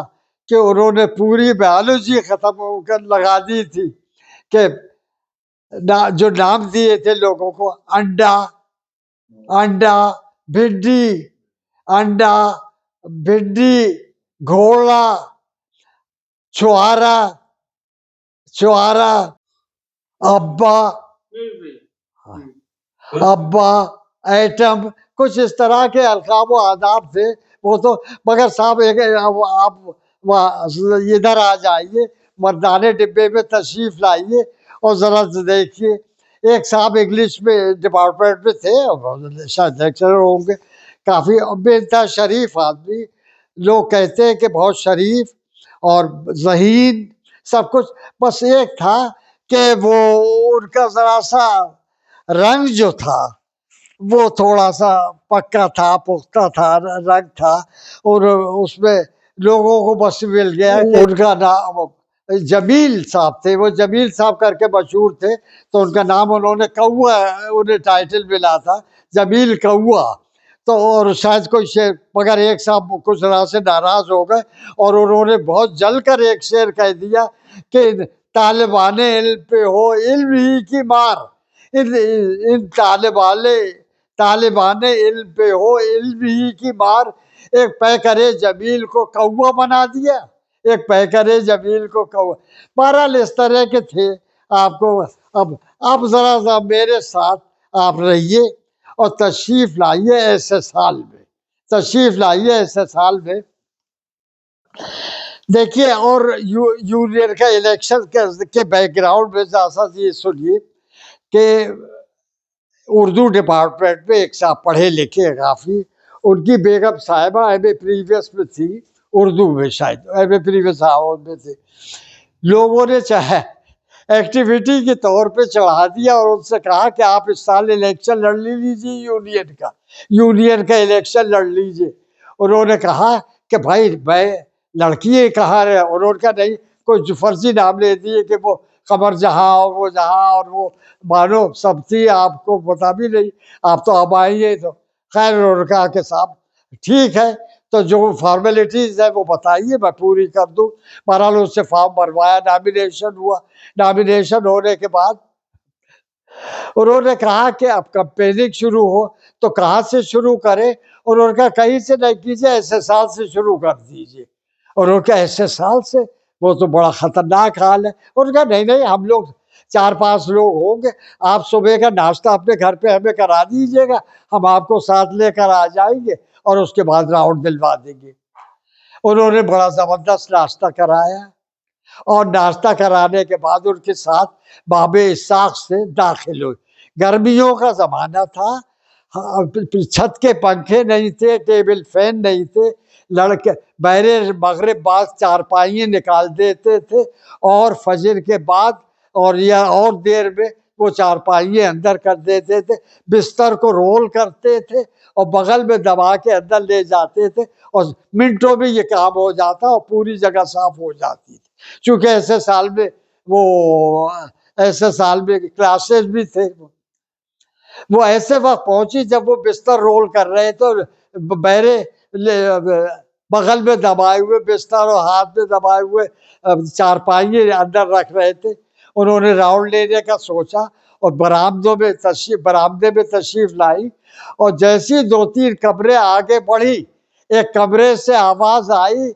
کہ انہوں نے پوری بایولوجی ختم کر لگا دی تھی، کہ جو نام دیے تھے لوگوں کو، انڈا، انڈا، بھنڈی، انڈا، بھنڈی، گھوڑا، چوارا، چوارا، ابا، ابا، ایٹم، کچھ اس طرح کے القاب و آداب تھے وہ تو۔ مگر صاحب آپ ادھر آ جائیے، مردانے ڈبے میں تشریف لائیے اور ذرا دیکھیے۔ ایک صاحب انگلش میں ڈپارٹمنٹ میں تھے، شاید لیکچرر ہوں گے، کافی بے انتہا شریف آدمی، لوگ کہتے ہیں کہ بہت شریف اور ذہین سب کچھ، بس ایک تھا کہ وہ ان کا ذرا سا رنگ جو تھا وہ تھوڑا سا پکا تھا، پختہ تھا، رنگ تھا، اور اس میں لوگوں کو بس مل گیا کہ ان کا نام جمیل صاحب تھے، وہ جمیل صاحب کر کے مشہور تھے، تو ان کا نام انہوں نے کوا، انہیں ٹائٹل ملا تھا جمیل کوا۔ تو اور شاید کوئی شعر، مگر ایک صاحب کچھ طرح سے ناراض ہو گئے، اور انہوں نے بہت جل کر ایک شعر کہہ دیا کہ طالبان علم پہ ہو علم ہی کی مار، ان طالبان علم پہ ہو علم ہی کی مار، ایک پیکرے جمیل کو کوا بنا دیا، ایک پیکرے جمیل کو کوا۔ بہرحال اس طرح کے تھے آپ کو۔ اب ذرا میرے ساتھ آپ رہیے اور تشریف لائیے ایسے سال میں، تشریف لائیے ایسے سال میں۔ دیکھیے اور یونین کا الیکشن کے بیک گراؤنڈ میں جیسا یہ سنیے کہ اردو ڈپارٹمنٹ میں ایک صاحب پڑھے لکھے کافی، ان کی بیگم صاحبہ ایم اے پریویس میں تھی، اردو میں شاید ایم اے پریویس میں تھی۔ لوگوں نے چاہے ایکٹیویٹی کے طور پہ چڑھا دیا اور ان سے کہا کہ آپ اس سال الیکشن لڑ لیجیے یونین کا الیکشن لڑ لیجیے. انہوں نے کہا کہ بھائی میں لڑکی ہے کہاں رہے, انہوں نے کہا نہیں, کوئی فرضی نام لے دیے کہ وہ قمر جہاں اور وہ جہاں اور وہ مانو سب تھی, آپ کو پتا بھی نہیں, آپ تو اب آئیے. تو خیر انہوں نے کہا کہ صاحب ٹھیک ہے, تو جو فارمیلٹیز ہے وہ بتائیے میں پوری کر دوں. بہرحال اس سے فارم بھروایا, نامینیشن ہوا. نامینیشن ہونے کے بعد انہوں نے کہا کہ اب کمپیننگ شروع ہو تو کہاں سے شروع کرے. انہوں نے کہا کہیں سے نہیں کیجیے, ایسے سال سے شروع کر دیجیے. انہوں نے کہا ایسے سال سے, وہ تو بڑا خطرناک حال ہے. انہوں نے کہا نہیں ہم لوگ 4-5 لوگ ہوں گے, آپ صبح کا ناشتہ اپنے گھر پہ ہمیں کرا دیجیے گا, ہم آپ کو ساتھ لے کر آ جائیں گے اور اس کے بعد راؤنڈ دلوا دیں گے. انہوں نے بڑا زبردست ناشتہ کرایا اور ناشتہ کرانے کے بعد ان کے ساتھ باب اسحاق سے داخل ہوئے. گرمیوں کا زمانہ تھا, چھت کے پنکھے نہیں تھے, ٹیبل فین نہیں تھے. لڑکے بحر مغرب بعض چارپائیاں نکال دیتے تھے اور فجر کے بعد اور یا اور دیر میں وہ چارپائیاں اندر کر دیتے تھے, بستر کو رول کرتے تھے اور بغل میں دبا کے اندر لے جاتے تھے, اور منٹوں میں یہ کام ہو جاتا اور پوری جگہ صاف ہو جاتی تھی. چونکہ ایسے سال میں کلاسز بھی تھے. وہ ایسے وقت پہنچی جب وہ بستر رول کر رہے تو بہرے بغل میں دبائے ہوئے بستر اور ہاتھ میں دبائے ہوئے چارپائی اندر رکھ رہے تھے. انہوں نے راؤنڈ لینے کا سوچا اور برآمدے میں تشریف لائی, اور جیسی 2-3 کمرے آگے بڑھی ایک کمرے سے آواز آئی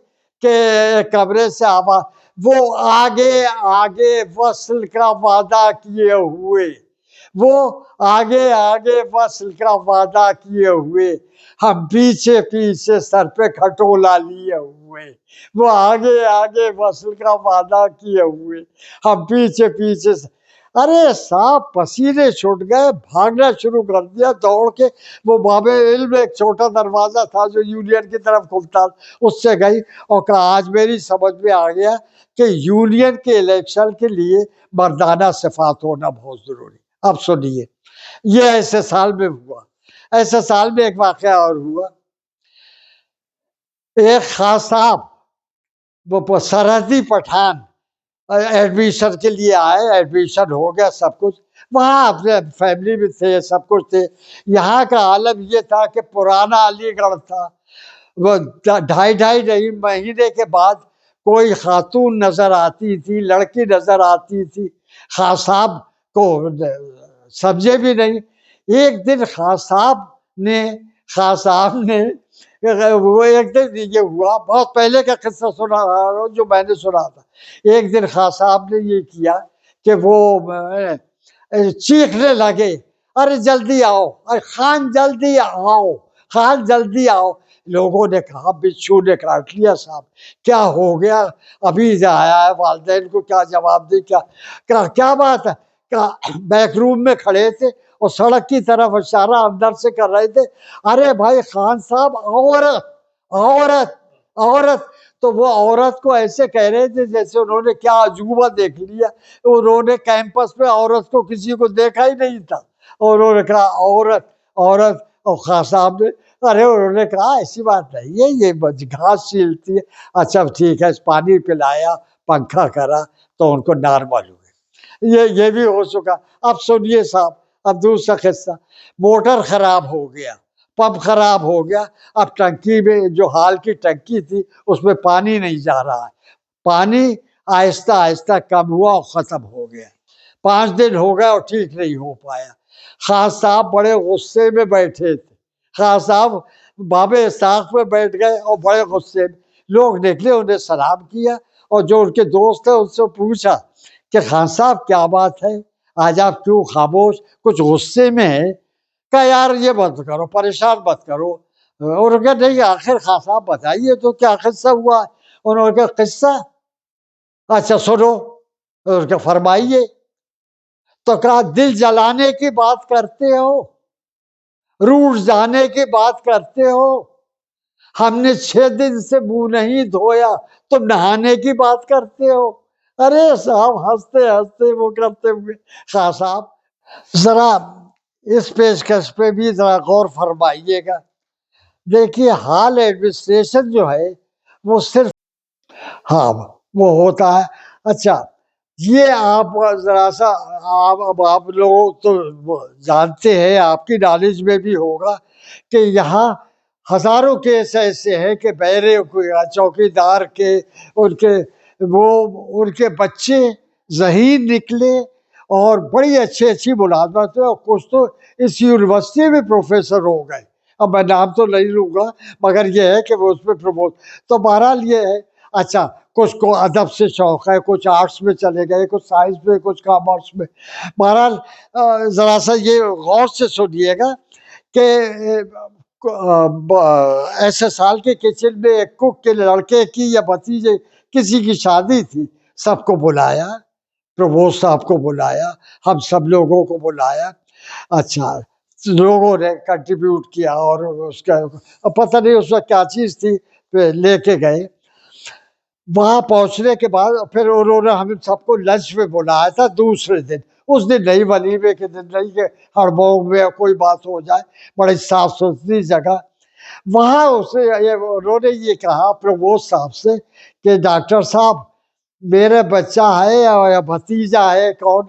وہ آگے آگے وصل کا وعدہ کیے ہوئے, وہ آگے آگے وصل کا وعدہ کیے ہوئے, ہم پیچھے پیچھے سر پہ کھٹولا لیے ہوئے. وہ آگے آگے وصل کا وعدہ کیے ہوئے, ہم پیچھے پیچھے. ارے صاحب پسینے چھوٹ گئے, بھاگنا شروع کر دیا دوڑ کے. وہ باب علم ایک چھوٹا دروازہ تھا جو یونین کی طرف کھلتا, اس سے گئی اور کہا آج میری سمجھ میں آ گیا کہ یونین کے الیکشن کے لیے مردانہ صفات ہونا بہت ضروری. اب سنیے, یہ ایسے سال میں ہوا. ایسے سال میں ایک واقعہ اور ہوا. ایک خاص صاحب وہ سرحدی پٹھان ایڈمیشن کے لیے آئے, ایڈمیشن ہو گیا سب کچھ, وہاں اپنے فیملی بھی تھے, سب کچھ تھے. یہاں کا عالم یہ تھا کہ پرانا علی گڑھ تھا. وہ 2.5 مہینے کے بعد کوئی خاتون نظر آتی تھی, لڑکی نظر آتی تھی, خاص صاحب کو سمجھے بھی نہیں. ایک دن خاص صاحب نے وہ ایک دن یہ ہوا, بہت پہلے کا قصہ سنا رہا ہوں جو میں نے سنا تھا. ایک دن خاص صاحب نے یہ کیا کہ وہ چیخنے لگے, ارے جلدی آؤ, ارے خان جلدی آؤ, خان جلدی آؤ. لوگوں نے کہا بچھو نے کاٹ لیا صاحب, کیا ہو گیا, ابھی آیا ہے, والدین کو کیا جواب دے, کیا بات ہے. بیک روم میں کھڑے تھے اور سڑک کی طرف اشارہ اندر سے کر رہے تھے, ارے بھائی خان صاحب عورت عورت عورت. تو وہ عورت کو ایسے کہہ رہے تھے جیسے انہوں نے کیا عجوبہ دیکھ لیا. انہوں نے کیمپس میں عورت کو کسی کو دیکھا ہی نہیں تھا, اور انہوں نے کہا عورت عورت. اور خان صاحب نے انہوں نے کہا ایسی بات نہیں ہے, یہ گھاس چھیلتی ہے. اچھا ٹھیک ہے, پانی پلایا, پنکھا کرا تو ان کو نارمل ہوئے. یہ بھی ہو چکا. اب سنیے صاحب, اب دوسرا قصہ. موٹر خراب ہو گیا, پمپ خراب ہو گیا. اب ٹنکی میں جو حال کی ٹنکی تھی اس میں پانی نہیں جا رہا ہے. پانی آہستہ آہستہ کم ہوا اور ختم ہو گیا. 5 دن ہو گئے اور ٹھیک نہیں ہو پایا. خاص صاحب بڑے غصے میں بیٹھے تھے. خاص صاحب باب اسحاق میں بیٹھ گئے اور بڑے غصے میں. لوگ نکلے, انہیں سلام کیا, اور جو ان کے دوست تھے ان سے پوچھا کہ خان صاحب کیا بات ہے, آج آپ کیوں خاموش, کچھ غصے میں ہے. کہا یار یہ مت کرو, پریشان مت کرو. انہوں نے کہا نہیں آخر خان صاحب بتائیے تو کیا قصہ ہوا ہے. انہوں نے کہا قصہ, اچھا سنو. انہوں نے کہا فرمائیے. تو کہا دل جلانے کی بات کرتے ہو, روٹ جانے کی بات کرتے ہو, ہم نے 6 دن سے منہ نہیں دھویا, تم نہانے کی بات کرتے ہو. ارے صاحب ہنستے ہنستے وہ کرتے ہوئے، خان صاحب ذرا اس پیشکش پہ بھی ذرا غور فرمائیے گا. دیکھیے ہال ایڈمنسٹریشن جو ہے وہ صرف، ہاں وہ ہوتا ہے. اچھا یہ آپ ذرا سا، آپ لوگ تو جانتے ہیں، آپ کی نالج میں بھی ہوگا کہ یہاں ہزاروں کیس ایسے ہیں کہ بہرے چوکی دار کے، ان کے وہ ان کے بچے ذہین نکلے اور بڑی اچھی اچھی ملازمت ہے، اور کچھ تو اس یونیورسٹی میں پروفیسر ہو گئے. اب میں نام تو نہیں لوں گا، مگر یہ ہے کہ وہ اس میں پروموٹ. تو بہرحال یہ ہے. اچھا کچھ کو ادب سے شوق ہے، کچھ آرٹس میں چلے گئے، کچھ سائنس میں، کچھ کامرس میں. بہرحال ذرا سا یہ غور سے سنیے گا کہ ایسے سال کے کچن میں ایک کک کے لڑکے کی یا بھتیجے کسی کی شادی تھی. سب کو بلایا، پرووسٹ صاحب کو بلایا، ہم سب لوگوں کو بلایا. اچھا لوگوں نے کنٹریبیوٹ کیا اور اس کا پتہ نہیں اس وقت کیا چیز تھی لے کے گئے. وہاں پہنچنے کے بعد پھر انہوں نے ہم سب کو لنچ میں بلایا تھا دوسرے دن. اس دن نہیں ولیمے کے دن نہیں کہ ہڑبونگ میں کوئی بات ہو جائے، بڑی صاف ستھری جگہ. وہاں انہوں نے یہ کہا پرووسٹ صاحب سے کہ ڈاکٹر صاحب میرا بچہ ہے یا بھتیجا ہے کون،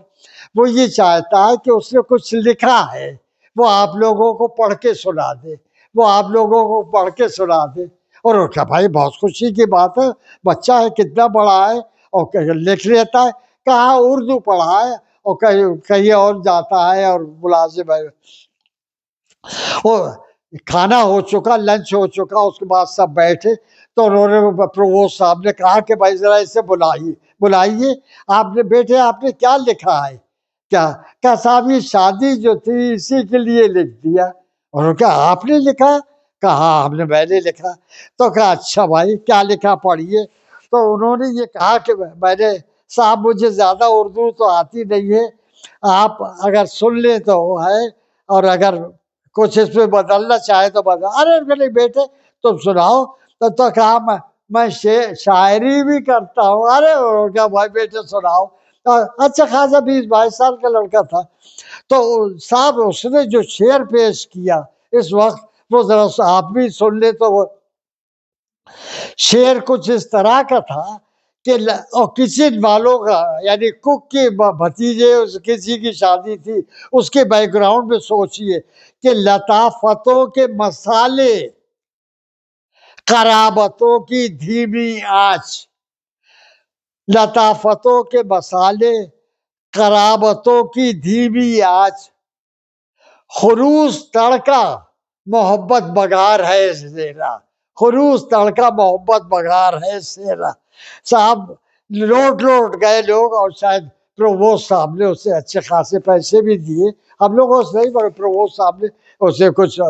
وہ یہ چاہتا ہے کہ اس نے کچھ لکھا ہے، وہ آپ لوگوں کو پڑھ کے سنا دے، وہ آپ لوگوں کو پڑھ کے سنا دے. اور وہ کہا بھائی بہت خوشی کی بات ہے، بچہ ہے کتنا بڑا ہے اور لکھ لیتا ہے. کہاں اردو پڑھا ہے اور کہیں اور جاتا ہے اور ملازم ہے. اور کھانا ہو چکا، لنچ ہو چکا، اس کے بعد سب بیٹھے تو انہوں نے پرووسٹ صاحب نے کہا کہ بھائی ذرا اسے بلائیے. آپ نے بیٹے آپ نے کیا لکھا ہے؟ کیا صاحب یہ شادی جو تھی اسی کے لیے لکھ دیا. اور کیا آپ نے لکھا؟ کہا ہم نے، میں نے لکھا. تو کہا اچھا بھائی کیا لکھا پڑھیے. تو انہوں نے یہ کہا کہ میں نے صاحب مجھے زیادہ اردو تو آتی نہیں ہے، آپ اگر سن لیں تو ہے، اور اگر کچھ اس میں بدلنا چاہے تو بدل. ارے نہیں بیٹے تم سناؤ. تو کہا میں شاعری بھی کرتا ہوں. ارے کیا بھائی بیٹے سناؤ. اچھا خاصا 20-22 سال کا لڑکا تھا. تو صاحب اس نے جو شعر پیش کیا اس وقت، وہ ذرا آپ بھی سن لے. تو وہ شعر کچھ اس طرح کا تھا کہ کچن والوں کا، یعنی کک کے بھتیجے کسی کی شادی تھی، اس کے بیک گراؤنڈ میں سوچئے کہ لطافتوں کے مسالے، قرابتوں کی دھیمی آنچ، لطافتوں کے مسالے، قرابتوں کی دھیمی آنچ، خروس تڑکا محبت بگار ہے زیرا، خروس تڑکا محبت بگار ہے زیرا. صاحب لوٹ گئے لوگ، اور شاید پرووسٹ صاحب نے اسے اچھے خاصے پیسے بھی دیے. ہم لوگوں سے نہیں مگر پرووسٹ صاحب نے اسے کچھ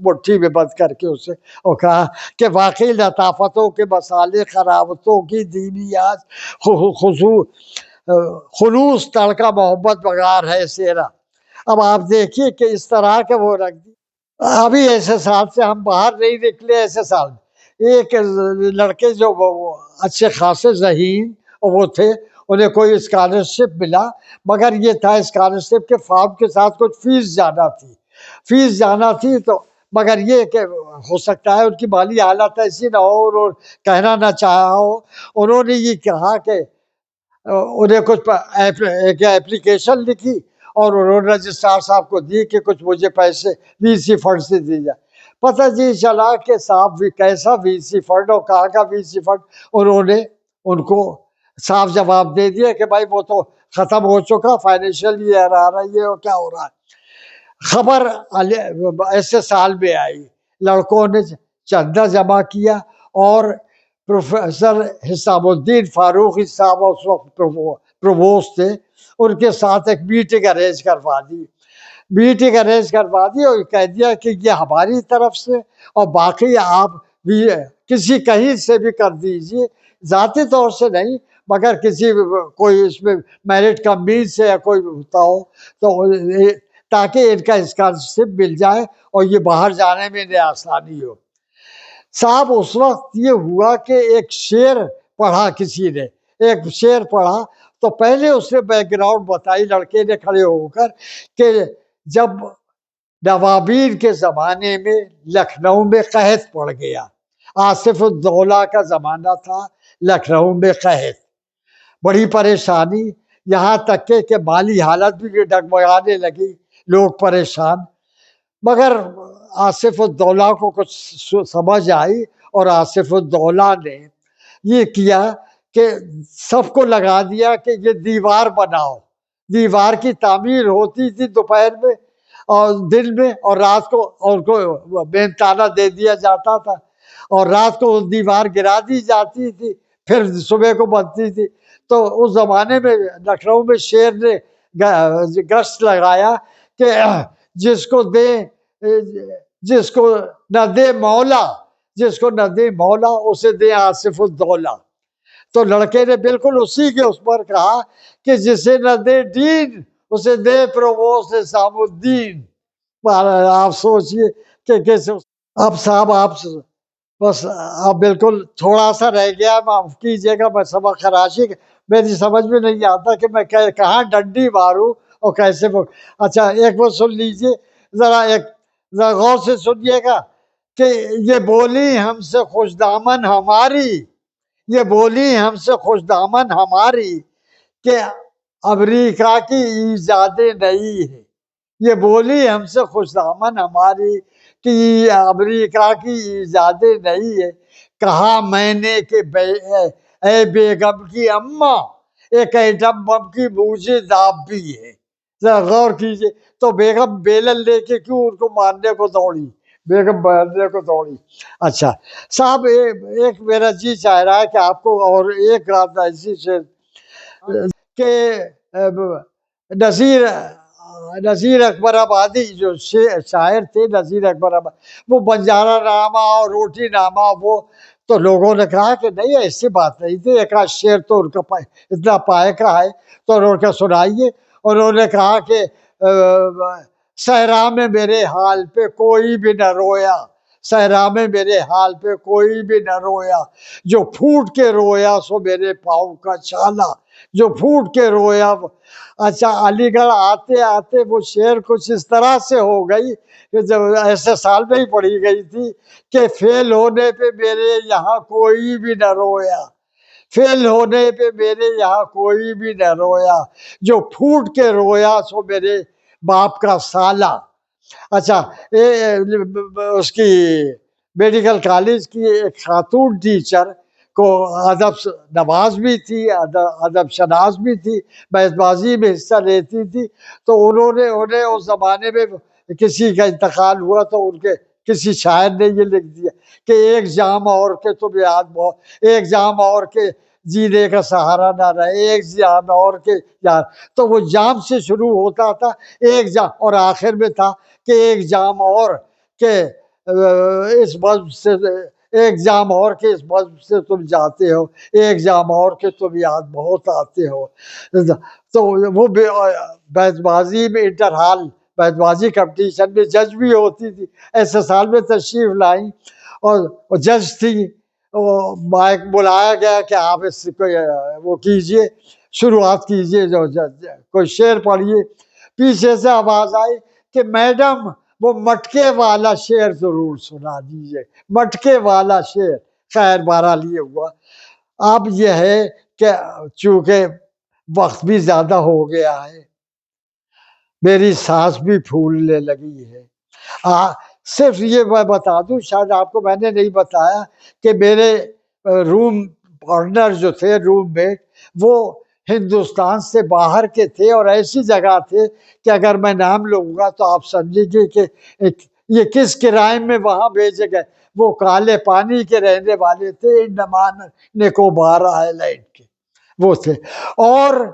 مٹھی میں بند کر کے اسے اور کہا کہ واقعی لطافتوں کے مسالے، خرابتوں کی دھیمی آنچ، خلوص تڑکا محبت بگار ہے سیرا. اب آپ دیکھیے کہ اس طرح کے وہ رکھ دی. ابھی ایسے سال سے ہم باہر نہیں نکلے. ایسے سال ایک لڑکے جو اچھے خاصے ذہین وہ تھے، انہیں کوئی اسکالرشپ ملا، مگر یہ تھا اسکالرشپ کے فارم کے ساتھ کچھ فیس جانا تھی. تو مگر یہ کہ ہو سکتا ہے ان کی مالی حالت ایسی نہ ہو اور کہنا نہ چاہا ہو. انہوں نے یہ کہا کہ انہیں کچھ ایک اپلیکیشن لکھی اور انہوں نے رجسٹرار صاحب کو دی کہ کچھ مجھے پیسے وی سی فنڈ سے دی جائے. پتہ جی چلا کہ صاحب کیسا وی سی فنڈ اور کہاں کا وی سی فنڈ. انہوں نے ان کو صاف جواب دے دیا کہ بھائی وہ تو ختم ہو چکا، فائنینشیل ایئر آ رہا ہے، یہ کیا ہو رہا ہے. خبر ایسے سال میں آئی، لڑکوں نے چندہ جمع کیا اور پروفیسر حسام الدین فاروقی صاحب اس وقت پرووسٹ تھے، ان کے ساتھ ایک میٹنگ ارینج کروا دی اور کہہ دیا کہ یہ ہماری طرف سے، اور باقی آپ بھی کسی کہیں سے بھی کر دیجیے، ذاتی طور سے نہیں مگر کسی کوئی اس میں میرٹ کا مینس سے یا کوئی ہوتا ہو تو تاکہ ان کا اسکالرشپ مل جائے اور یہ باہر جانے میں انہیں آسانی ہو. صاحب اس وقت یہ ہوا کہ ایک شعر پڑھا کسی نے، ایک شعر پڑھا تو پہلے اس نے بیک گراؤنڈ بتائی لڑکے نے کھڑے ہو کر کہ جب نوابین کے زمانے میں لکھنؤ میں قحط پڑ گیا، آصف الدولہ کا زمانہ تھا، لکھنؤ میں قحط، بڑی پریشانی، یہاں تک کہ مالی حالت بھی ڈگمگانے لگی، لوگ پریشان، مگر آصف الدولہ کو کچھ سمجھ آئی اور آصف الدولہ نے یہ کیا کہ سب کو لگا دیا کہ یہ دیوار بناؤ، دیوار کی تعمیر ہوتی تھی دوپہر میں اور دن میں، اور رات کو مین تانا دے دیا جاتا تھا، اور رات کو دیوار گرا دی جاتی تھی، پھر صبح کو بنتی تھی۔ تو اس زمانے میں لکھنؤ میں شیر نے گشت لگایا کہ جس کو نہ دے مولا، جس کو نہ دے مولا اسے دے آصف الدولہ۔ تو لڑکے نے بالکل اسی کے اس پر کہا کہ جسے نہ دے دین اسے دے پرووست نظام الدین۔ آپ سوچئے کہ کیسے۔ اب صاحب آپ بس اب بالکل تھوڑا سا رہ گیا، معاف کیجیے گا، میں سبق خراشی میری سمجھ میں نہیں آتا کہ میں کہاں ڈنڈی ماروں اور کیسے۔ اچھا ایک بار سن لیجئے ذرا، ذرا غور سے سنیے گا کہ یہ بولی ہم سے خوش دامن ہماری، یہ بولی ہم سے خوش دامن ہماری کہ امریکہ کی ایجاد نئی ہے، یہ بولی ہم سے خوش دامن ہماری کہ امریکہ کی ایجاد نئی ہے، کہا میں نے کہ اے بیگم کی اماں ایک ایٹم بم کی موجی داب بھی ہے۔ ذرا غور کیجئے، تو بیگم بیلن لے کے کیوں ان کو مارنے کو دوڑی، بیگم مارنے کو دوڑی۔ اچھا صاحب ایک میرا جی چاہ رہا ہے کہ آپ کو اور ایک رات ایسی سے کہ نذیر اکبر آبادی جو شاعر تھے، نذیر اکبر آبادی، وہ بنجارہ نامہ اور روٹی نامہ، وہ تو لوگوں نے کہا کہ نہیں ایسی بات نہیں تھی، ایک آدھ شعر تو ان کا اتنا پائے کا ہے، تو انہوں نے سنائیے۔ انہوں نے کہا کہ صحرا میں میرے حال پہ کوئی بھی نہ رویا، صحرا میں میرے حال پہ کوئی بھی نہ رویا، جو پھوٹ کے رویا سو میرے پاؤں کا چھالا، جو پھوٹ کے رویا۔ اچھا علی گڑھ آتے آتے وہ شعر کچھ اس طرح سے ہو گئی کہ جب ایسے سال میں ہی پڑھی گئی تھی کہ فیل ہونے پہ میرے یہاں کوئی بھی نہ رویا، فیل ہونے پہ میرے یہاں کوئی بھی نہ رویا، جو پھوٹ کے رویا سو میرے باپ کا سالہ۔ اچھا اس کی میڈیکل کالج کی ایک خاتون ٹیچر کو ادب نواز بھی تھی، ادب شناس بھی تھی، بیت بازی میں حصہ لیتی تھی، تو انہیں اس زمانے میں کسی کا انتقال ہوا تو ان کے کسی شاعر نے یہ لکھ دیا کہ ایک جام اور کے تم یاد بہت، ایک جام اور کے جینے کا سہارا نہ رہے، ایک جام اور کے یار، تو وہ جام سے شروع ہوتا تھا ایک جام، اور آخر میں تھا کہ ایک جام اور کے اس بزم سے، ایک جام اور کے اس بزم سے تم جاتے ہو، ایک جام اور کے تم یاد بہت آتے ہو۔ تو وہ بیت بازی میں انٹر ہال بیت بازی کمپٹیشن میں جج بھی ہوتی تھی، ایسے سال میں تشریف لائیں اور جج تھی، مائک بلایا گیا کہ آپ اس کو وہ کیجئے، شروعات کیجئے، جو کوئی شعر پڑھیے۔ پیچھے سے آواز آئی کہ میڈم وہ مٹکے والا شعر ضرور سنا دیجئے، مٹکے والا شعر۔ خیر بہرحال یہ ہوا۔ اب یہ ہے کہ چونکہ وقت بھی زیادہ ہو گیا ہے، میری سانس بھی پھولنے لگی ہے، صرف یہ میں بتا دوں، شاید آپ کو میں نے نہیں بتایا کہ میرے روم پارٹنر جو تھے، روم میٹ، وہ ہندوستان سے باہر کے تھے اور ایسی جگہ تھے کہ اگر میں نام لوں گا تو آپ سمجھیں گے کہ یہ کس کرائم میں وہاں بھیجے گئے۔ وہ کالے پانی کے رہنے والے تھے، انڈمان نکوبار آئی لینڈ کے وہ تھے، اور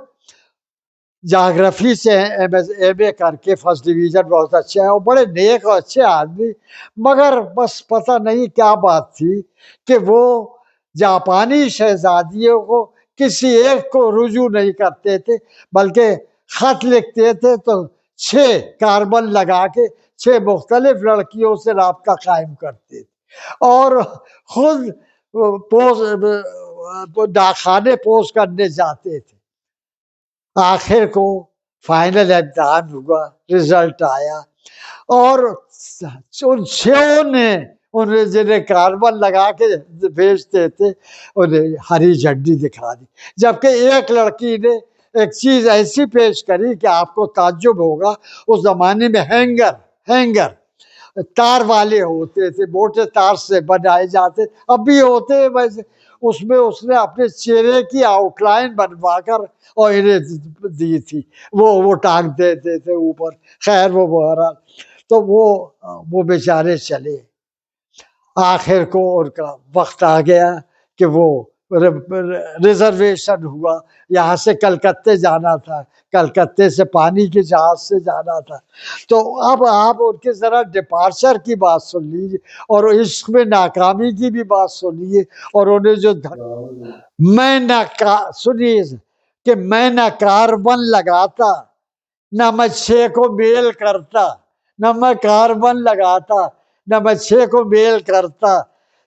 جاگرفی سے ایم اے کر کے فرسٹ ڈویژن بہت اچھا ہے، اور بڑے نیک اور اچھے آدمی، مگر بس پتہ نہیں کیا بات تھی کہ وہ جاپانی شہزادیوں کو کسی ایک کو رجوع نہیں کرتے تھے، بلکہ خط لکھتے تھے تو 6 کاربن لگا کے 6 مختلف لڑکیوں سے رابطہ قائم کرتے تھے، اور خود ناخانے پوش کرنے جاتے تھے. آخر کو فائنل امتحان ہوا, رزلٹ آیا, اور ان چھوں نے انہیں جنہیں کاربن لگا کے بھیجتے تھے انہیں ہری جھنڈی دکھا دی. جبکہ ایک لڑکی نے ایک چیز ایسی پیش کری کہ آپ کو تعجب ہوگا. اس زمانے میں ہینگر تار والے ہوتے تھے, موٹے تار سے بنائے جاتے, اب بھی ہوتے ہیں ویسے. اس میں اس نے اپنے چہرے کی آؤٹ لائن بنوا کر اور انہیں دی تھی, وہ ٹانگ دیتے تھے اوپر. خیر وہ بہرحال تو وہ بیچارے چلے. آخر کو ان کا وقت آ گیا کہ وہ ریزرویشن ہوا. یہاں سے کلکتے جانا تھا, کلکتے سے پانی کے جہاز سے جانا تھا. تو اب آپ ان کے ذرا ڈپارچر کی بات سن لیجیے, اور عشق میں ناکامی کی بھی بات سنیے. اور انہیں جو سنیے کہ میں نہ کاربن لگاتا نہ میں چھ کو میل کرتا, نہ میں کاربن لگاتا نہ میں چھ کو میل کرتا,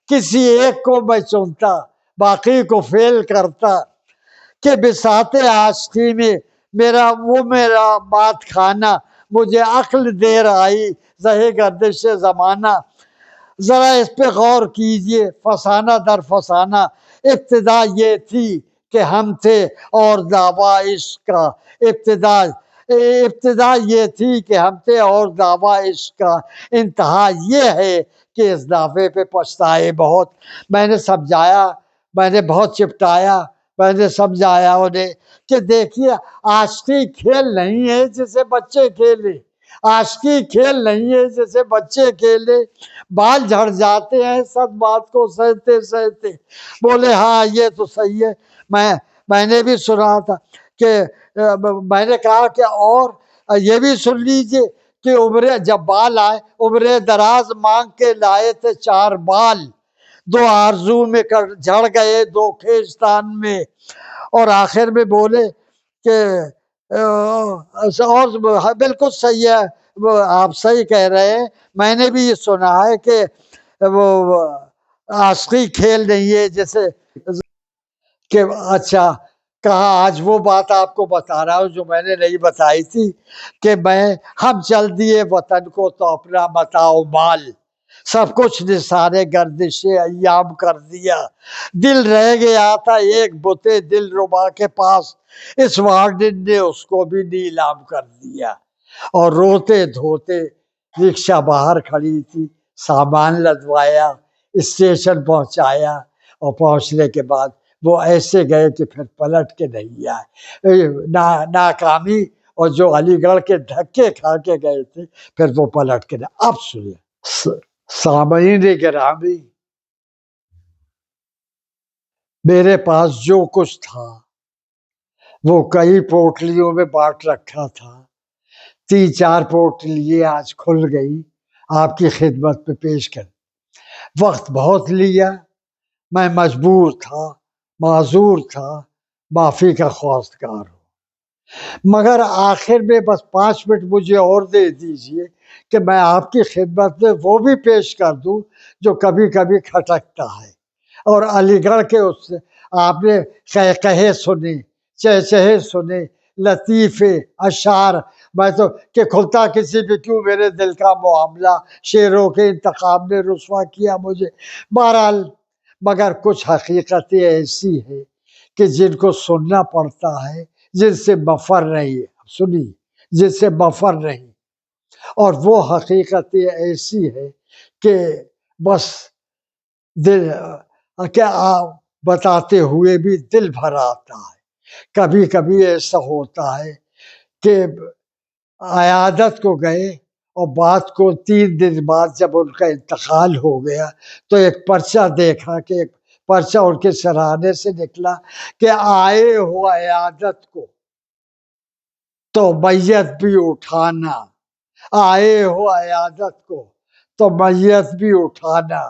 کسی ایک کو میں چنتا باقی کو فیل کرتا. کہ بساط عاشقی میں میرا بات کھانا, مجھے عقل دیر آئی زہے گردش زمانہ. ذرا اس پہ غور کیجئے فسانہ در فسانہ. ابتدا یہ تھی کہ ہم تھے اور دعویٰ عشق کا, ابتدا یہ تھی کہ ہم تھے اور دعویٰ عشق کا, انتہا یہ ہے کہ اس دعوے پہ پچھتائے بہت. میں نے سمجھایا, میں نے بہت چپٹایا, میں نے سمجھایا انہیں کہ دیکھیے عاشقی کھیل نہیں ہے جسے بچے کھیلے, عاشقی کھیل نہیں ہے جیسے بچے کھیلے. بال جھڑ جاتے ہیں سب بات کو سہتے سہتے. بولے ہاں یہ تو صحیح ہے, میں نے بھی سنا تھا کہ میں نے کہا کہ اور یہ بھی سن لیجئے کہ عمرے جب بال آئے, عمرے دراز مانگ کے لائے تھے 4 بال, 2 آرزو میں جھڑ گئے 2 کھیجتان میں. اور آخر میں بولے کہ اور بالکل صحیح ہے, آپ صحیح کہہ رہے ہیں, میں نے بھی یہ سنا ہے کہ وہ عاشقی کھیل نہیں ہے جیسے کہ اچھا کہا. آج وہ بات آپ کو بتا رہا ہوں جو میں نے نہیں بتائی تھی کہ ہم چل دیے وطن کو تو اپنا متاع و مال, سب کچھ نثارے گردش ایام کر دیا. دل رہ گیا تھا ایک بتے دل ربا کے پاس, اس وارڈن نے اس کو بھی نیلام کر دیا. اور روتے دھوتے رکشہ باہر کھڑی تھی, سامان لدوایا, اسٹیشن پہنچایا, اور پہنچنے کے بعد وہ ایسے گئے کہ پھر پلٹ کے نہیں آئے. ناکامی اور جو علی گڑھ کے دھکے کھا کے گئے تھے پھر وہ پلٹ کے نہیں. اب سنیے سامعین گرامی, میرے پاس جو کچھ تھا وہ کئی پوٹلیوں میں بانٹ رکھا تھا. 3-4 پوٹلیاں آج کھل گئی, آپ کی خدمت میں پیش کر. وقت بہت لیا, میں مجبور تھا, معذور تھا, معافی کا خواستگار ہوں. مگر آخر میں بس 5 منٹ مجھے اور دے دیجئے کہ میں آپ کی خدمت میں وہ بھی پیش کر دوں جو کبھی کبھی کھٹکتا ہے. اور علی گڑھ کے اس سے آپ نے کہے سنے, چہچہے سنے, لطیفے اشعار. میں تو کہ کھلتا کسی بھی کیوں میرے دل کا معاملہ, شعروں کے انتخاب نے رسوا کیا مجھے. بہرحال مگر کچھ حقیقتیں ایسی ہیں کہ جن کو سننا پڑتا ہے, جن سے مفر نہیں. سنیے, جن سے مفر نہیں. اور وہ حقیقتیں ایسی ہے کہ بس دل کیا بتاتے ہوئے بھی دل بھر آتا ہے. کبھی کبھی ایسا ہوتا ہے کہ عیادت کو گئے اور بات کو 3 دن بعد جب ان کا انتقال ہو گیا تو ایک پرچہ دیکھا کہ ایک پرچہ ان کے سرانے سے نکلا کہ آئے ہو عیادت کو تو میت بھی اٹھانا, آئے ہو عیادت کو تو میت بھی اٹھانا,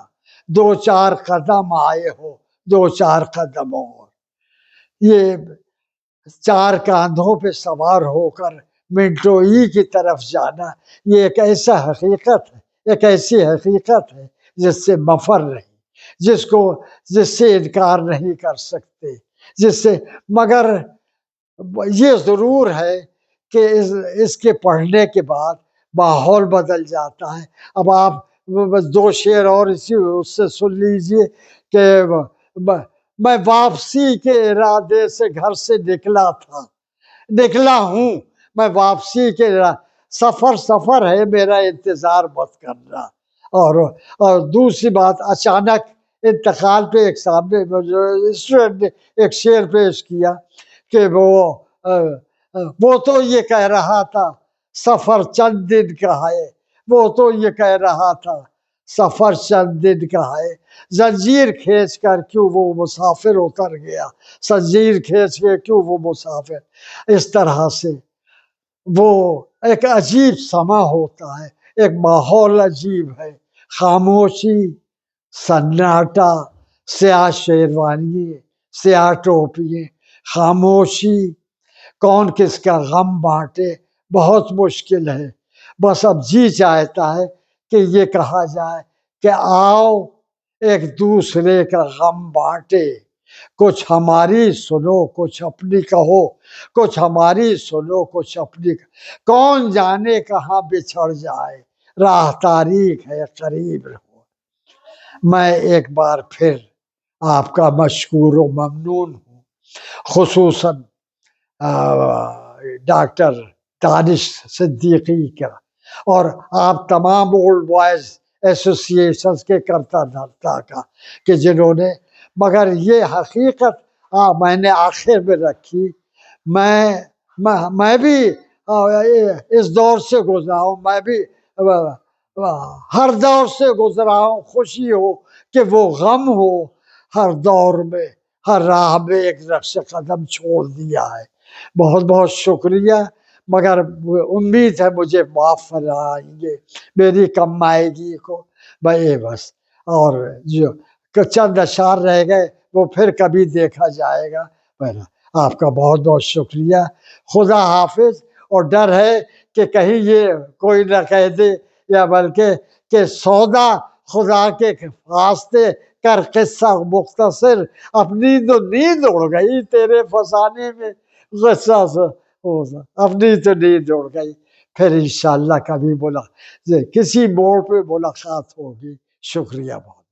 2-4 قدم آئے ہو 2-4 قدم اور. یہ 4 کاندھوں پہ سوار ہو کر منٹو ای کی طرف جانا, یہ ایک ایسا حقیقت ہے, ایک ایسی حقیقت ہے جس سے مفر نہیں, جس سے انکار نہیں کر سکتے، جس سے، مگر یہ ضرور ہے کہ اس کے پڑھنے کے بعد ماحول بدل جاتا ہے۔ اب آپ بس دو شعر اور اس سے سن لیجئے کہ میں واپسی کے ارادے سے گھر سے نکلا ہوں، میں واپسی کے سفر ہے میرا، انتظار مت کرنا۔ اور دوسری بات، اچانک انتقال پہ ایک سامنے اسٹوڈنٹ نے ایک شعر پیش کیا کہ وہ تو یہ کہہ رہا تھا سفر چند دن کا ہے، وہ تو یہ کہہ رہا تھا سفر چند دن کا ہے، زنجیر کھینچ کر کیوں وہ مسافر اتر گیا، زنجیر کھینچ کے کیوں وہ مسافر۔ اس طرح سے وہ ایک عجیب سما ہوتا ہے، ایک ماحول عجیب ہے، خاموشی، سناٹا، سیاہ شیروانی، سیاہ ٹوپیے، خاموشی، کون کس کا غم بانٹے، بہت مشکل ہے۔ بس اب جی چاہتا ہے کہ یہ کہا جائے کہ آؤ ایک دوسرے کا غم بانٹے، کچھ ہماری سنو کچھ اپنی کہو، کچھ ہماری سنو کچھ اپنی کون جانے کہاں بچھڑ جائے، راہ تاریک ہے قریب رہو۔ میں ایک بار پھر آپ کا مشکور و ممنون ہوں، خصوصاً ڈاکٹر دانش صدیقی کا، اور آپ تمام اولڈ بوائز ایسوسیشنز کے کرتا دھرتا کا، کہ جنہوں نے، مگر یہ حقیقت میں نے آخر میں رکھی، میں بھی اس دور سے گزرا ہوں، میں بھی ہر دور سے گزرا ہوں، خوشی ہو کہ وہ غم ہو، ہر دور میں ہر راہ میں ایک نقش قدم چھوڑ دیا ہے۔ بہت بہت شکریہ، مگر امید ہے مجھے معاف فرمائیں گے میری کم مائگی کو، بس، اور جو چند اشعار رہ گئے وہ پھر کبھی دیکھا جائے گا۔ آپ کا بہت بہت شکریہ، خدا حافظ۔ اور ڈر ہے کہ کہیں یہ کوئی نہ کہہ دے، یا بلکہ کہ سودا خدا کے واسطے کر قصہ مختصر، اپنی تو نیند اڑ گئی تیرے فسانے میں، غصہ سے اپنی تو نیند اڑ گئی۔ پھر انشاءاللہ کبھی کسی موڑ پہ ملاقات ہوگی۔ شکریہ بہت۔